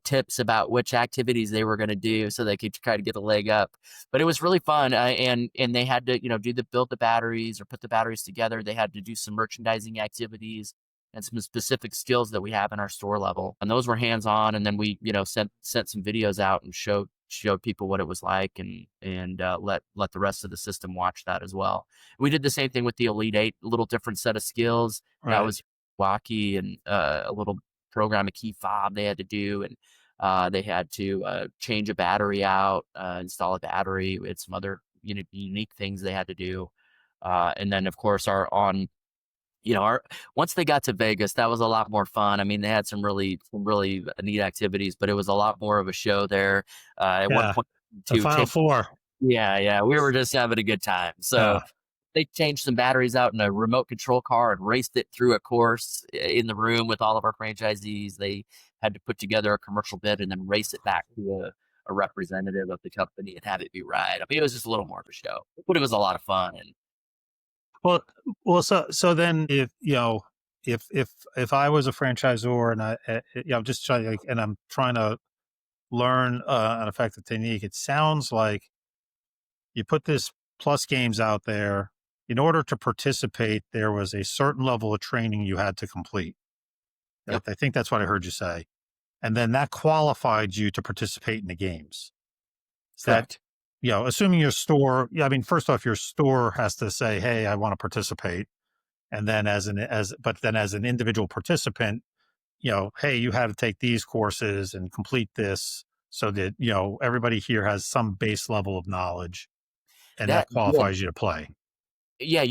tips about which activities they were going to do so they could try to get a leg up. But it was really fun, and they had to build the batteries or put the batteries together. They had to do some merchandising activities and some specific skills that we have in our store level, and those were hands on. And then we sent some videos out and showed people what it was like, and let the rest of the system watch that as well. We did the same thing with the Elite Eight, a little different set of skills. That Right. was walkie and a little program a key fob they had to do, and they had to change a battery out, install a battery. We had some other unique things they had to do, and then of course our once they got to Vegas, that was a lot more fun. I mean, they had some really neat activities, but it was a lot more of a show there. At one Yeah. point, The to Final change, Four. yeah, we were just having a good time. So Yeah. they changed some batteries out in a remote control car and raced it through a course in the room with all of our franchisees. They had to put together a commercial bid and then race it back to a representative of the company and have it be right. I mean, it was just a little more of a show, but it was a lot of fun. And Well, so then if I was a franchisor and I'm just trying like, and I'm trying to learn an effective technique, it sounds like you put this plus games out there. in order to participate, there was a certain level of training you had to complete. Yep. I think that's what I heard you say. And then that qualified you to participate in the games. Is that, Correct. assuming your store, yeah, I mean, first off, your store has to say, hey, I want to participate. And then but then as an individual participant, hey, you had to take these courses and complete this so that, everybody here has some base level of knowledge and that That yeah, qualifies you to play. yeah,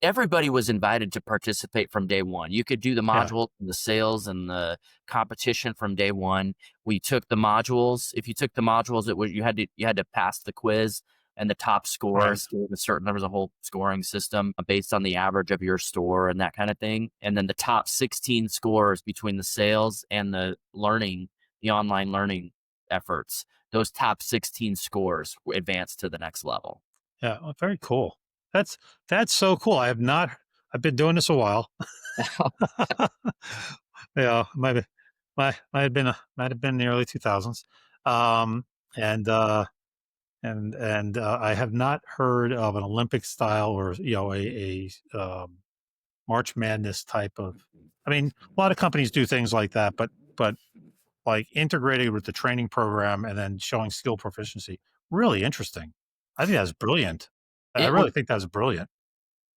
everybody was invited to participate from day one. You could do the Yeah. module, the sales, and the competition from day one. We took the modules. If you took the modules, it was you had to pass the quiz, and the top Right. scores gave a certain. There was a whole scoring system based on the average of your store and that kind of thing. And then the top 16 scores between the sales and the online learning efforts. Those top 16 scores advanced to the next level. Yeah. Well, very cool. That's, that's so cool. I've been doing this a while. Yeah. Might have been in the early 2000s. Um, and, I have not heard of an Olympic style or March Madness type of. I mean, a lot of companies do things like that, but like integrated with the training program and then showing skill proficiency, really interesting. I think that's brilliant. I It really was think that's brilliant.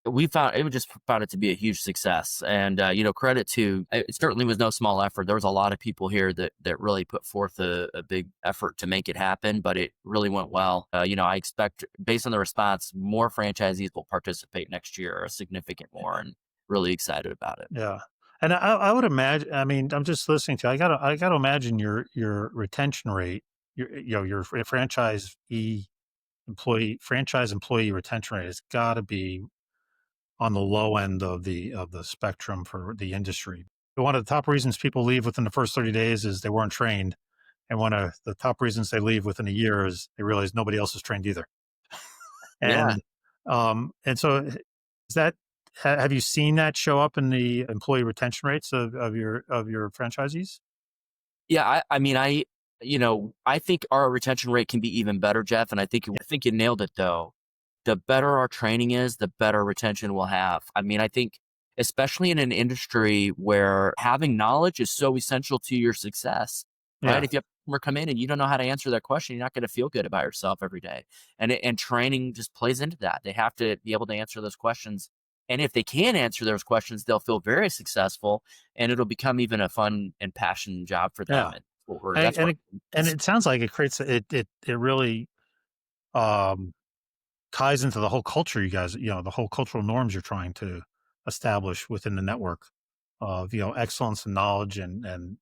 we just found it to be a huge success, and credit to it certainly was no small effort. There was a lot of people here that really put forth a big effort to make it happen, but it really went well. I expect, based on the response, more franchisees will participate next year, a significant more, and really excited about it. Yeah. And I would imagine. I mean, I'm just listening to. I gotta imagine your retention rate. Your franchise employee retention rate has got to be on the low end of the spectrum for the industry. One of the top reasons people leave within the first 30 days is they weren't trained, and one of the top reasons they leave within a year is they realize nobody else is trained either. Yeah. And so is that have you seen that show up in the employee retention rates of your franchisees? Yeah, I mean, I think our retention rate can be even better, Jeff. And I think you nailed it though. The better our training is, the better retention we'll have. I mean, I think especially in an industry where having knowledge is so essential to your success, right? Yeah, If you have a customer come in and you don't know how to answer their question, you're not going to feel good about yourself every day. And training just plays into that. They have to be able to answer those questions. And if they can answer those questions, they'll feel very successful, and it'll become even a fun and passion job for yeah, them. And what we're and that's what it sounds like it creates it really um, ties into the whole culture you guys, the whole cultural norms you're trying to establish within the network of, excellence and knowledge and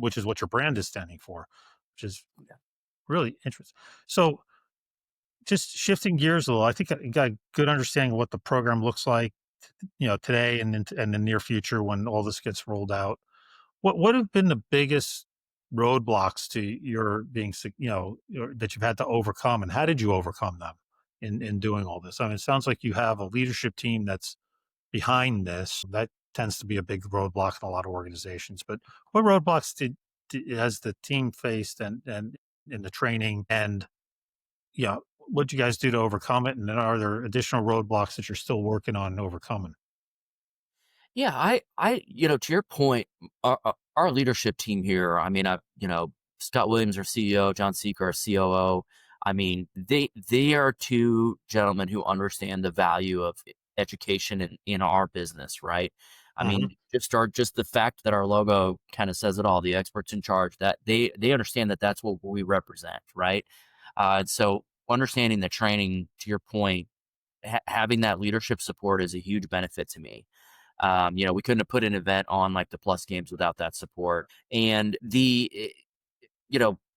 which is what your brand is standing for, which is really interesting. So just shifting gears a little, I think I got a good understanding of what the program looks like, today and the near future when all this gets rolled out. What have been the biggest roadblocks to your being, that you've had to overcome, and how did you overcome them in doing all this? I mean, it sounds like you have a leadership team that's behind this. That tends to be a big roadblock in a lot of organizations. But what roadblocks has the team faced and in the training and what'd you guys do to overcome it? And then are there additional roadblocks that you're still working on overcoming? Yeah, to your point, our leadership team here, I mean, Scott Williams, our CEO, John Seeker, our COO. I mean, they are two gentlemen who understand the value of education in our business, right? I Hmm. mean, just the fact that our logo kind of says it all, the experts in charge, that they understand that that's what we represent, right? So understanding the training, to your point, having that leadership support is a huge benefit to me. We couldn't have put an event on like the Plus Games without that support. And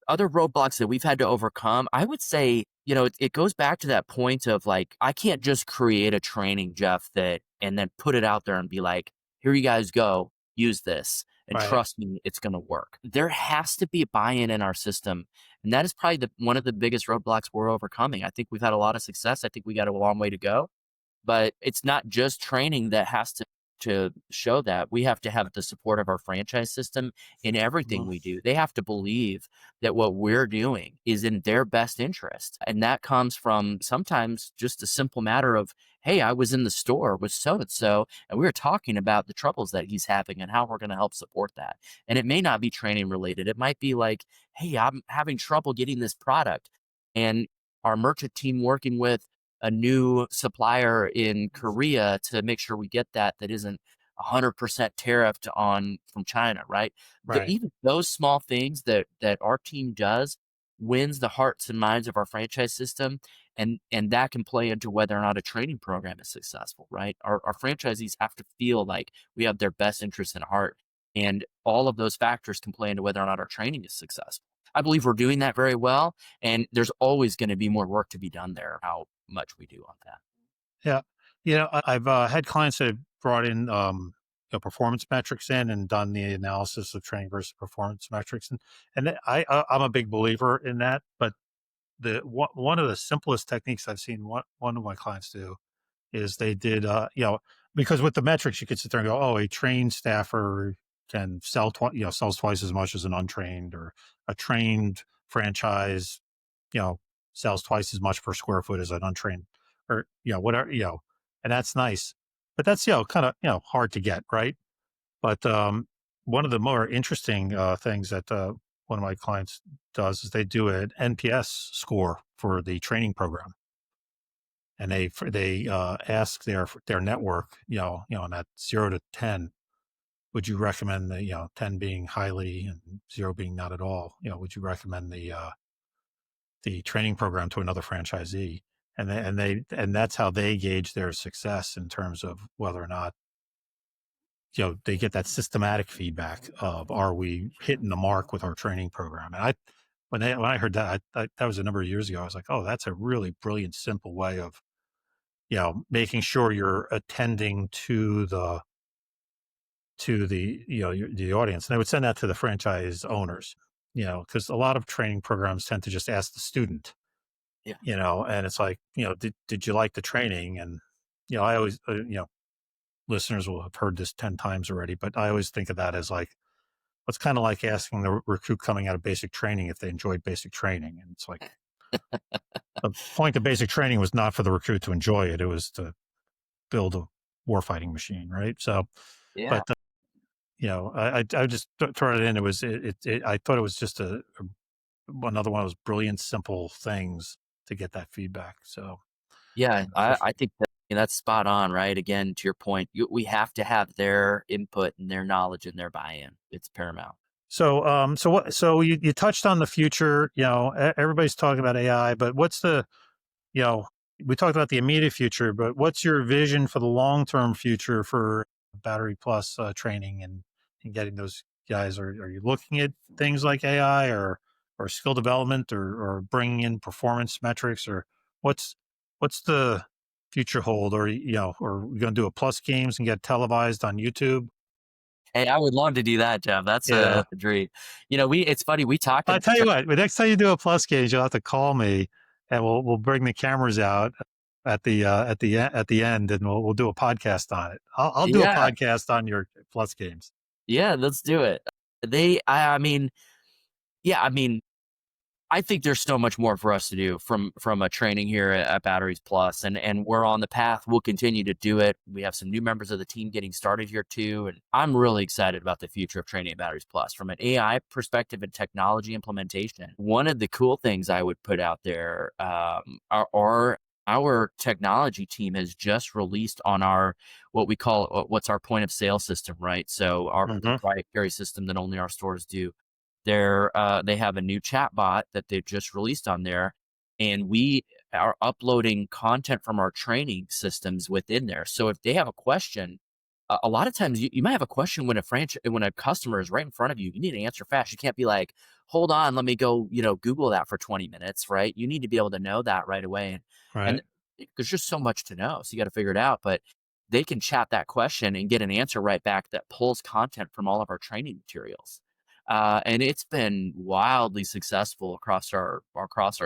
other roadblocks that we've had to overcome, I would say, it goes back to that point of like, I can't just create a training, Jeff, and then put it out there and be like, here you guys go, use this. And Right. trust me, it's going to work. There has to be a buy-in in our system. And that is probably one of the biggest roadblocks we're overcoming. I think we've had a lot of success. I think we got a long way to go, but it's not just training that has to show that. We have to have the support of our franchise system in everything Mhm. we do. They have to believe that what we're doing is in their best interest. And that comes from sometimes just a simple matter of, hey, I was in the store with so and so, and we were talking about the troubles that he's having and how we're going to help support that. And it may not be training related. It might be like, hey, I'm having trouble getting this product. And our merchant team working with a new supplier in Korea to make sure we get that isn't 100% tariffed on from China, right? Right. Even those small things that our team does wins the hearts and minds of our franchise system, and that can play into whether or not a training program is successful, right? Our franchisees have to feel like we have their best interests in heart, and all of those factors can play into whether or not our training is successful. I believe we're doing that very well, and there's always going to be more work to be done there. How much we do on that. Yeah. I've had clients that have brought in performance metrics in and done the analysis of training versus performance metrics, and I'm a big believer in that. But one of the simplest techniques I've seen one of my clients do is they did because with the metrics you could sit there and go, oh, a trained staffer can sells twice as much as an untrained, or a trained franchise you know sells twice as much per square foot as an untrained, or whatever, and that's nice, but that's kind of hard to get right. But one of the more interesting things that one of my clients does is they do an NPS score for the training program, and they ask their network, on that 0 to 10, would you recommend the 10 being highly and 0 being not at all? Would you recommend the training program to another franchisee? And that's how they gauge their success in terms of whether or not they get that systematic feedback of, are we hitting the mark with our training program? And when I heard that, that was a number of years ago. I was like, oh, that's a really brilliant, simple way of making sure you're attending to the the audience. And I would send that to the franchise owners, because a lot of training programs tend to just ask the student, Yeah. and it's like, did you like the training? And I always, listeners will have heard this 10 times already, but I always think of that as like, it's kind of like asking the recruit coming out of basic training if they enjoyed basic training. And it's like, the point of basic training was not for the recruit to enjoy it; it was to build a warfighting machine, right? So, Yeah. but I just throw it in. It was I thought it was just another one of those brilliant, simple things to get that feedback. So, Yeah, for I think that's spot on, right? Again, to your point, we have to have their input and their knowledge and their buy-in. It's paramount. so you touched on the future. Everybody's talking about AI, but what's the you know, we talked about the immediate future, but what's your vision for the long term future for Battery Plus training and getting those guys? Are you looking at things like AI, or skill development, or bringing in performance metrics, or what's what's the future hold? Or or are we going to do a Plus Games and get televised on YouTube? Hey, I would love to do that, Jeff. That's Yeah, a dream. It's funny, we talked I about tell you what, the next time you do a Plus Games, you'll have to call me, and we'll bring the cameras out at the end, and we'll do a podcast on it. I'll do a yeah, podcast on your Plus Games. yeah, let's do it. I mean, yeah, I mean, I think there's so much more for us to do from a training here at Batteries Plus, and we're on the path. We'll continue to do it. We have some new members of the team getting started here too, and I'm really excited about the future of training at Batteries Plus from an AI perspective and technology implementation. One of the cool things I would put out there, our technology team has just released on our what we call what's our point of sale system, right? So our Hmm. proprietary system that only our stores do. They have a new chat bot that they've just released on there, and we are uploading content from our training systems within there. So if they have a question, a lot of times you might have a question when a customer is right in front of you. You need to answer fast. You can't be like, hold on, let me go, Google that for 20 minutes, right? You need to be able to know that right away. And Right. there's just so much to know. So you got to figure it out. But they can chat that question and get an answer right back that pulls content from all of our training materials. And it's been wildly successful across our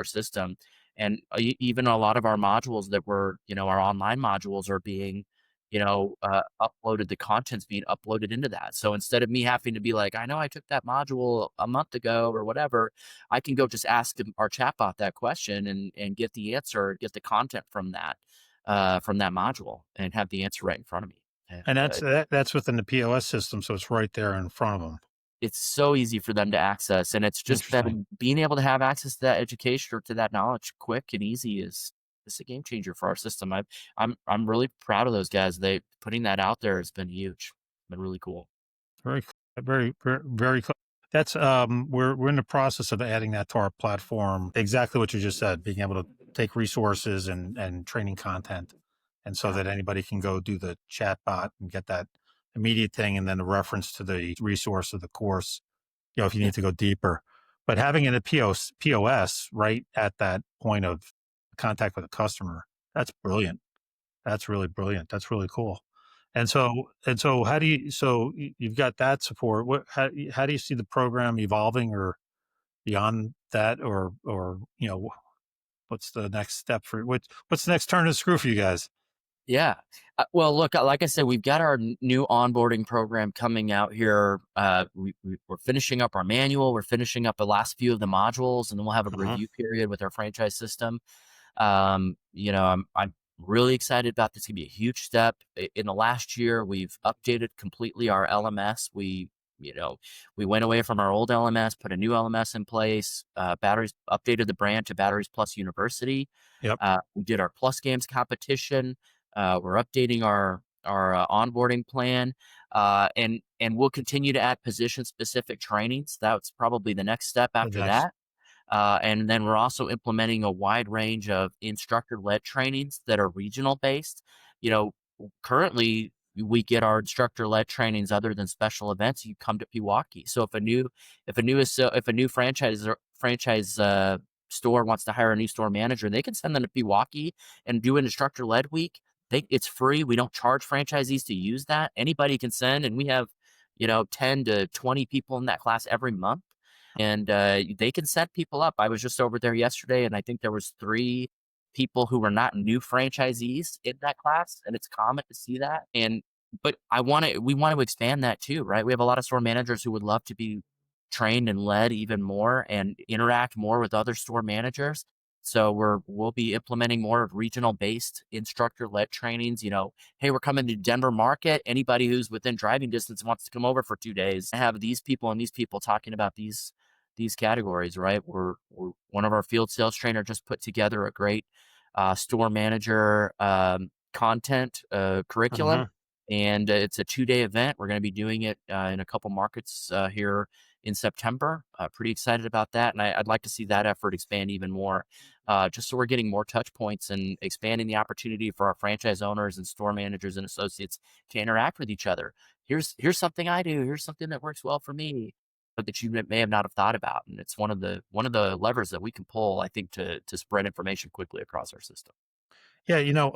system, and even a lot of our modules that were, our online modules are being, uploaded. The content's being uploaded into that. So instead of me having to be like, I know I took that module a month ago or whatever, I can go just ask our chatbot that question and get the answer, get the content from that. from that module and have the answer right in front of me. And And that's within the POS system, so it's right there in front of them. it's so easy for them to access, and it's just Interesting. been being able to have access to that education or to that knowledge quick and easy is a game changer for our system. I'm really proud of those guys. They putting that out there has been huge. Been really cool. Very, very cool. That's we're in the process of adding that to our platform. Exactly what you just said, being able to take resources and training content, and so Yeah. that anybody can go do the chat bot and get that immediate thing, and then a reference to the resource of the course. If you Yeah. need to go deeper, but having it at POS right at that point of contact with a customer, that's brilliant. That's really brilliant. That's really cool. And so how do you you've got that support. How do you see the program evolving or beyond that or what's the next step for what's the next turn of the screw for you guys? Yeah. Well, look, like I said, we've got our new onboarding program coming out here. We're finishing up our manual. We're finishing up the last few of the modules, and then we'll have a Uh-huh. review period with our franchise system. I'm really excited about this. It's gonna be a huge step. In the last year, we've updated completely our LMS. You know, we went away from our old LMS, put a new LMS in place. Batteries updated the brand to Batteries Plus University. Yep. We did our Plus Games competition. We're updating our onboarding plan, and we'll continue to add position specific trainings. That's probably the next step The after next. that. And then we're also implementing a wide range of instructor-led trainings that are regional based. You know, currently we get our instructor-led trainings other than special events. You come to Pewaukee. So if a new franchise store wants to hire a new store manager, they can send them to Pewaukee and do an instructor-led week. It's free. We don't charge franchisees to use that. Anybody can send, and we have 10 to 20 people in that class every month, and they can set people up. I was just over there yesterday, and I think there was 3 people who were not new franchisees in that class, and it's common to see that. But we want to expand that too, right? We have a lot of store managers who would love to be trained and led even more and interact more with other store managers. So we'll be implementing more of regional based instructor led trainings. Hey, we're coming to Denver market. Anybody who's within driving distance wants to come over for 2 days. I have these people and these people talking about these categories, right? We're one of our field sales trainer just put together a great store manager content curriculum, Uh-huh. and it's a 2-day event. We're going to be doing it in a couple markets here in September. Pretty excited about that, and I'd like to see that effort expand even more, just so we're getting more touch points and expanding the opportunity for our franchise owners and store managers and associates to interact with each other. Here's something I do. Here's something that works well for me, but that you may have not have thought about, and it's one of the levers that we can pull, I think, to spread information quickly across our system. Yeah,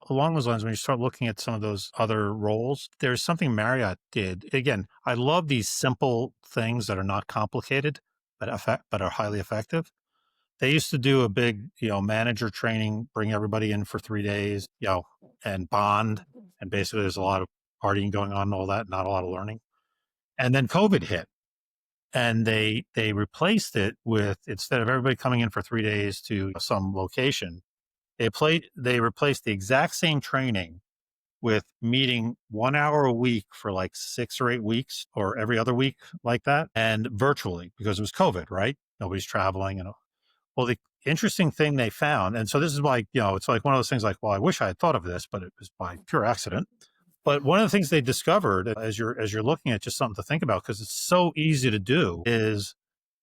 along those lines, when you start looking at some of those other roles, there's something Marriott did. Again, I love these simple things that are not complicated, but are highly effective. They used to do a big, manager training, bring everybody in for 3 days, and bond. And basically there's a lot of partying going on and all that, not a lot of learning. And then COVID hit and they replaced it with, instead of everybody coming in for 3 days to some location, they replaced the exact same training with meeting 1 hour a week for like 6 or 8 weeks or every other week like that, and virtually because it was COVID, right? Nobody's traveling. Well, the interesting thing they found, and so this is like, it's like one of those things like, well, I wish I had thought of this, but it was by pure accident. But one of the things they discovered as you're looking at just something to think about, because it's so easy to do, is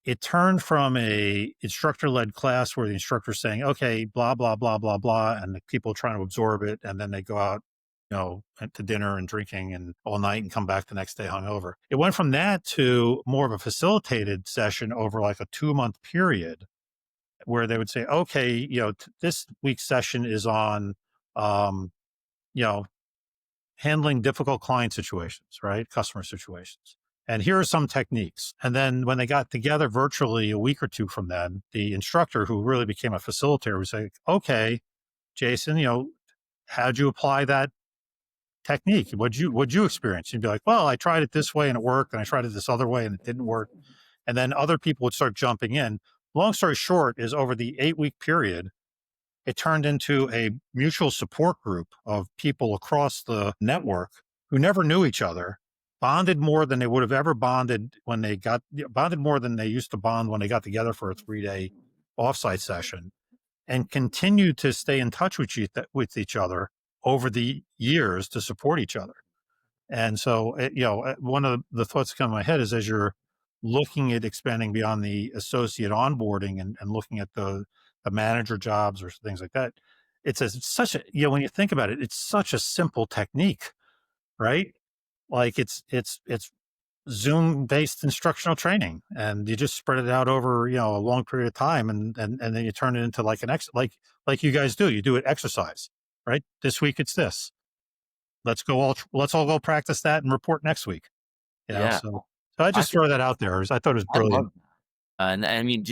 it turned from a instructor led class where the instructor's saying, okay, blah, blah, blah, blah, blah, and the people trying to absorb it. And then they go out, to dinner and drinking and all night and come back the next day hungover. It went from that to more of a facilitated session over like a 2 month period where they would say, okay, this week's session is on, um, you know, handling difficult client situations, right? Customer situations. And here are some techniques. And then when they got together virtually a week or two from then, the instructor who really became a facilitator was like, okay, Jason, how'd you apply that technique? What'd you experience? You'd be like, well, I tried it this way and it worked. And I tried it this other way and it didn't work. And then other people would start jumping in. Long story short is over the 8 week period, it turned into a mutual support group of people across the network who never knew each other, bonded more than they would have ever bonded when they got bonded more than they used to bond when they got together for a 3 day offsite session, and continued to stay in touch with each other over the years to support each other. And so, one of the thoughts that come to my head is as you're looking at expanding beyond the associate onboarding and looking at the manager jobs or things like that, such a, when you think about it, it's such a simple technique, right? Like it's Zoom based instructional training, and you just spread it out over, a long period of time. And then you turn it into like like you guys do, you do it exercise, right? This week it's this. Let's all go practice that and report next week. Yeah. So I I just think throw that out there. I thought it was I love brilliant. and I mean,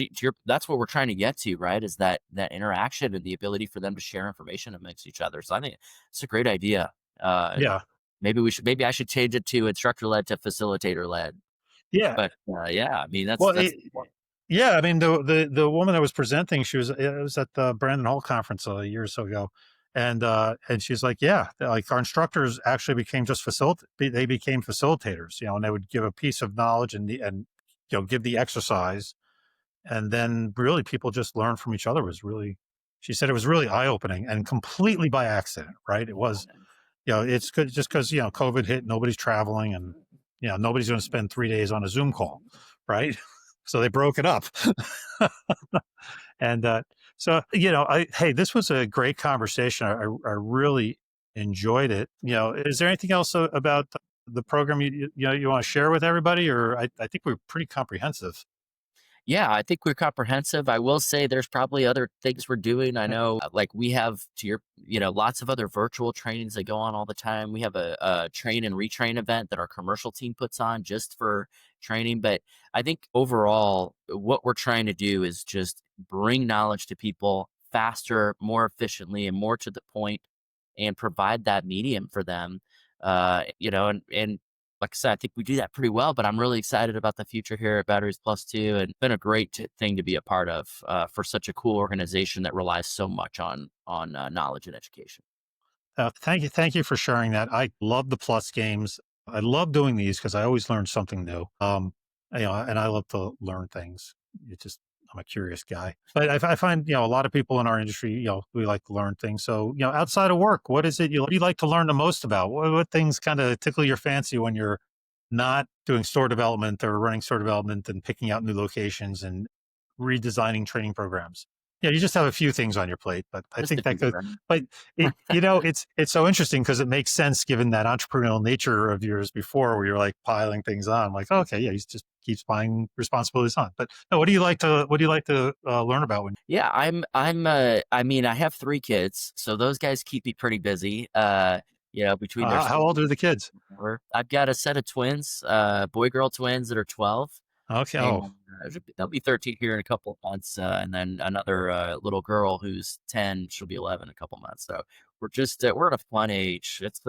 that's what we're trying to get to, right? Is that interaction and the ability for them to share information amongst each other. So I think it's a great idea. Uh, Yeah. maybe I should change it to instructor led to facilitator led. Yeah. But yeah, I mean, Well, that's yeah. I mean, the woman that was presenting, it was at the Brandon Hall conference a year or so ago, and she's like, yeah, like our instructors actually became just they became facilitators, and they would give a piece of knowledge and give the exercise, and then really people just learn from each other. Was really, she said it was really eye opening and completely by accident, right? It was, it's good just because, COVID hit, nobody's traveling, and, nobody's going to spend 3 days on a Zoom call, right? So they broke it up. And so, hey, this was a great conversation. I really enjoyed it. Is there anything else about the program you want to share with everybody? Or I think we're pretty comprehensive. Yeah, I think we're comprehensive. I will say there's probably other things we're doing. I Yeah. know, like we have lots of other virtual trainings that go on all the time. We have a train and retrain event that our commercial team puts on just for training. But I think overall, what we're trying to do is just bring knowledge to people faster, more efficiently, and more to the point, and provide that medium for them. And like I said, I think we do that pretty well, but I'm really excited about the future here at Batteries Plus too. And it's been a great thing to be a part of for such a cool organization that relies so much on knowledge and education. Thank you for sharing that. I love the plus games. I love doing these because I always learn something new. And I love to learn things. It's just, I'm a curious guy, but I find, a lot of people in our industry, we like to learn things. So, outside of work, what is it what do you like to learn the most about? What things kind of tickle your fancy when you're not doing store development or running store development and picking out new locations and redesigning training programs? Yeah, you just have a few things on your plate, but I Just think a that few, goes. right? But it's so interesting because it makes sense given that entrepreneurial nature of yours before, where you're like piling things on. Like, okay, yeah, he just keeps piling responsibilities on. But no, what do you like to learn about when? Yeah, I mean, I have 3 kids, so those guys keep me pretty busy. Between their How old are the kids? whatever. I've got a set of twins, boy girl twins that are 12. Okay. And Oh, they'll be 13 here in a couple of months, and then another little girl who's 10. She'll be 11 in a couple months. So we're at a fun age. It's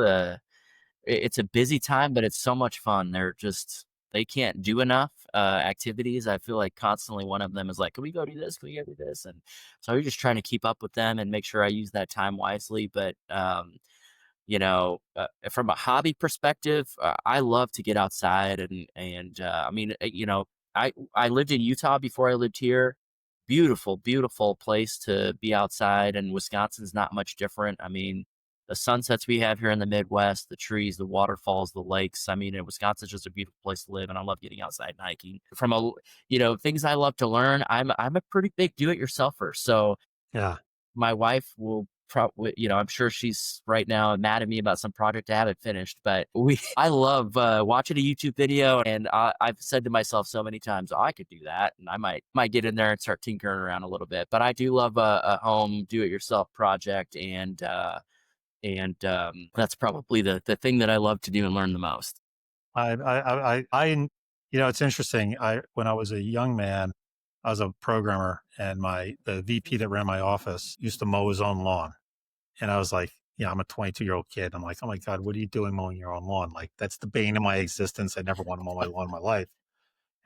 a busy time, but it's so much fun. They can't do enough activities. I feel like constantly one of them is like, "Can we go do this? Can we go do this?" And so I'm just trying to keep up with them and make sure I use that time wisely. But from a hobby perspective, I love to get outside I mean, I lived in Utah before I lived here. Beautiful, beautiful place to be outside, and Wisconsin's not much different. I mean, the sunsets we have here in the Midwest, the trees, the waterfalls, the lakes. I mean, Wisconsin's just a beautiful place to live, and I love getting outside and hiking. Things I love to learn. I'm a pretty big do-it-yourselfer, so yeah. my wife will probably, I'm sure she's right now mad at me about some project I haven't finished, but I love watching a YouTube video, and I've said to myself so many times, oh, I could do that, and I might get in there and start tinkering around a little bit. But I do love a home do-it-yourself project, and that's probably the thing that I love to do and learn the most. It's interesting. When I was a young man, I was a programmer, and the VP that ran my office used to mow his own lawn. And I was like, I'm a 22-year-old kid. I'm like, oh my God, what are you doing mowing your own lawn? Like, that's the bane of my existence. I never want to mow my lawn in my life.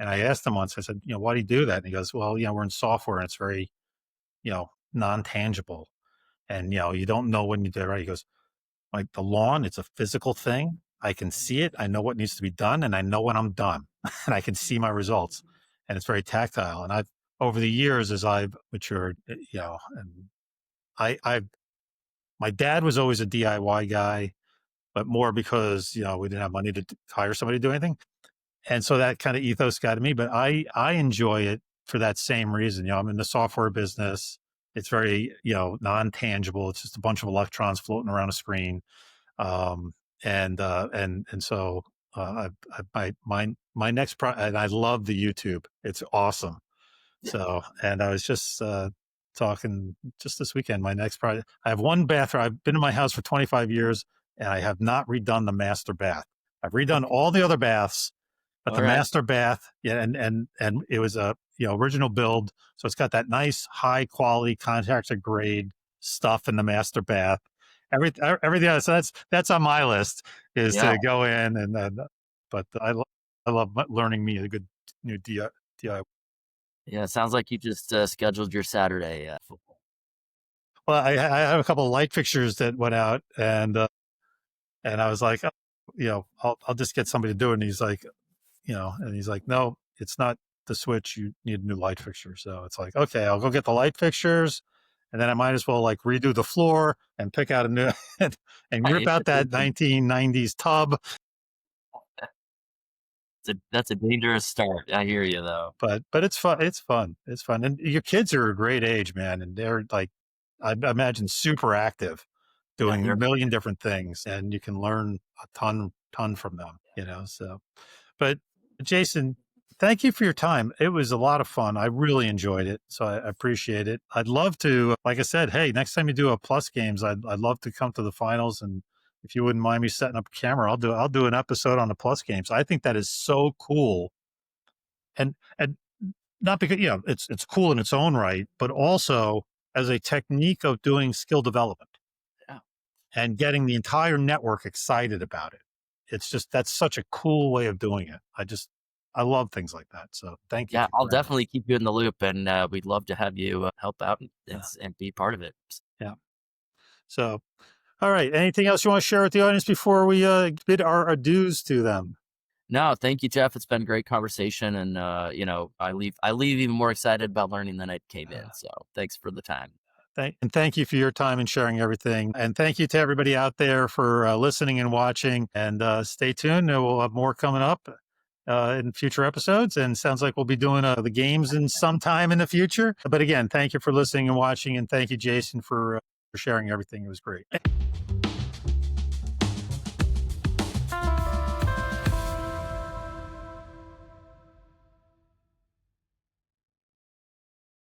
And I asked him once, I said, why do you do that? And he goes, well, we're in software and it's very, non tangible. And, you don't know when you did it right. He goes, like the lawn, it's a physical thing. I can see it. I know what needs to be done, and I know when I'm done, and I can see my results. And it's very tactile. And I've over the years as I've matured, and I my dad was always a DIY guy, but more because we didn't have money to hire somebody to do anything, and so that kind of ethos got to me. But I enjoy it for that same reason. I'm in the software business. It's very non tangible. It's just a bunch of electrons floating around a screen. Um, and so my next and I love the YouTube. It's awesome. So, and I was just talking just this weekend. My next project, I have one bathroom. I've been in my house for 25 years, and I have not redone the master bath. I've redone all the other baths, but All the right. master bath, yeah, and it was a original build, so it's got that nice high quality contractor grade stuff in the master bath. Everything else, so that's on my list is Yeah. to go in and then. But I love learning me a good new DIY. Yeah. It sounds like you just scheduled your Saturday. Well, I have a couple of light fixtures that went out, and I was like, oh, I'll just get somebody to do it. And he's like, no, it's not the switch. You need a new light fixture. So it's like, okay, I'll go get the light fixtures, and then I might as well like redo the floor and pick out a new and rip out that 1990s tub. That's a dangerous start. I hear you though. But it's fun. It's fun. It's fun. And your kids are a great age, man, and they're like, I imagine super active, Yeah. doing a million different things, and you can learn a ton from them. So. But Jason, thank you for your time. It was a lot of fun. I really enjoyed it, so I appreciate it. I'd love to, like I said, hey, next time you do a Plus Games, I'd love to come to the finals, and if you wouldn't mind me setting up a camera, I'll do an episode on the Plus Games. I think that is so cool, and not because it's cool in its own right, but also as a technique of doing skill development Yeah. and getting the entire network excited about it. It's just that's such a cool way of doing it. I love things like that. So thank you Yeah. for I'll sharing it. definitely keep you in the loop, and we'd love to have you help out Yeah, and be part of it. yeah. So, all right. Anything else you want to share with the audience before we bid our adieus to them? No, thank you, Jeff. It's been a great conversation, and I leave even more excited about learning than I came in. So thanks for the time. And thank you for your time and sharing everything. And thank you to everybody out there for listening and watching. And stay tuned. We'll have more coming up in future episodes. And sounds like we'll be doing the games in some time in the future. But again, thank you for listening and watching. And thank you, Jason, for sharing everything. It was great.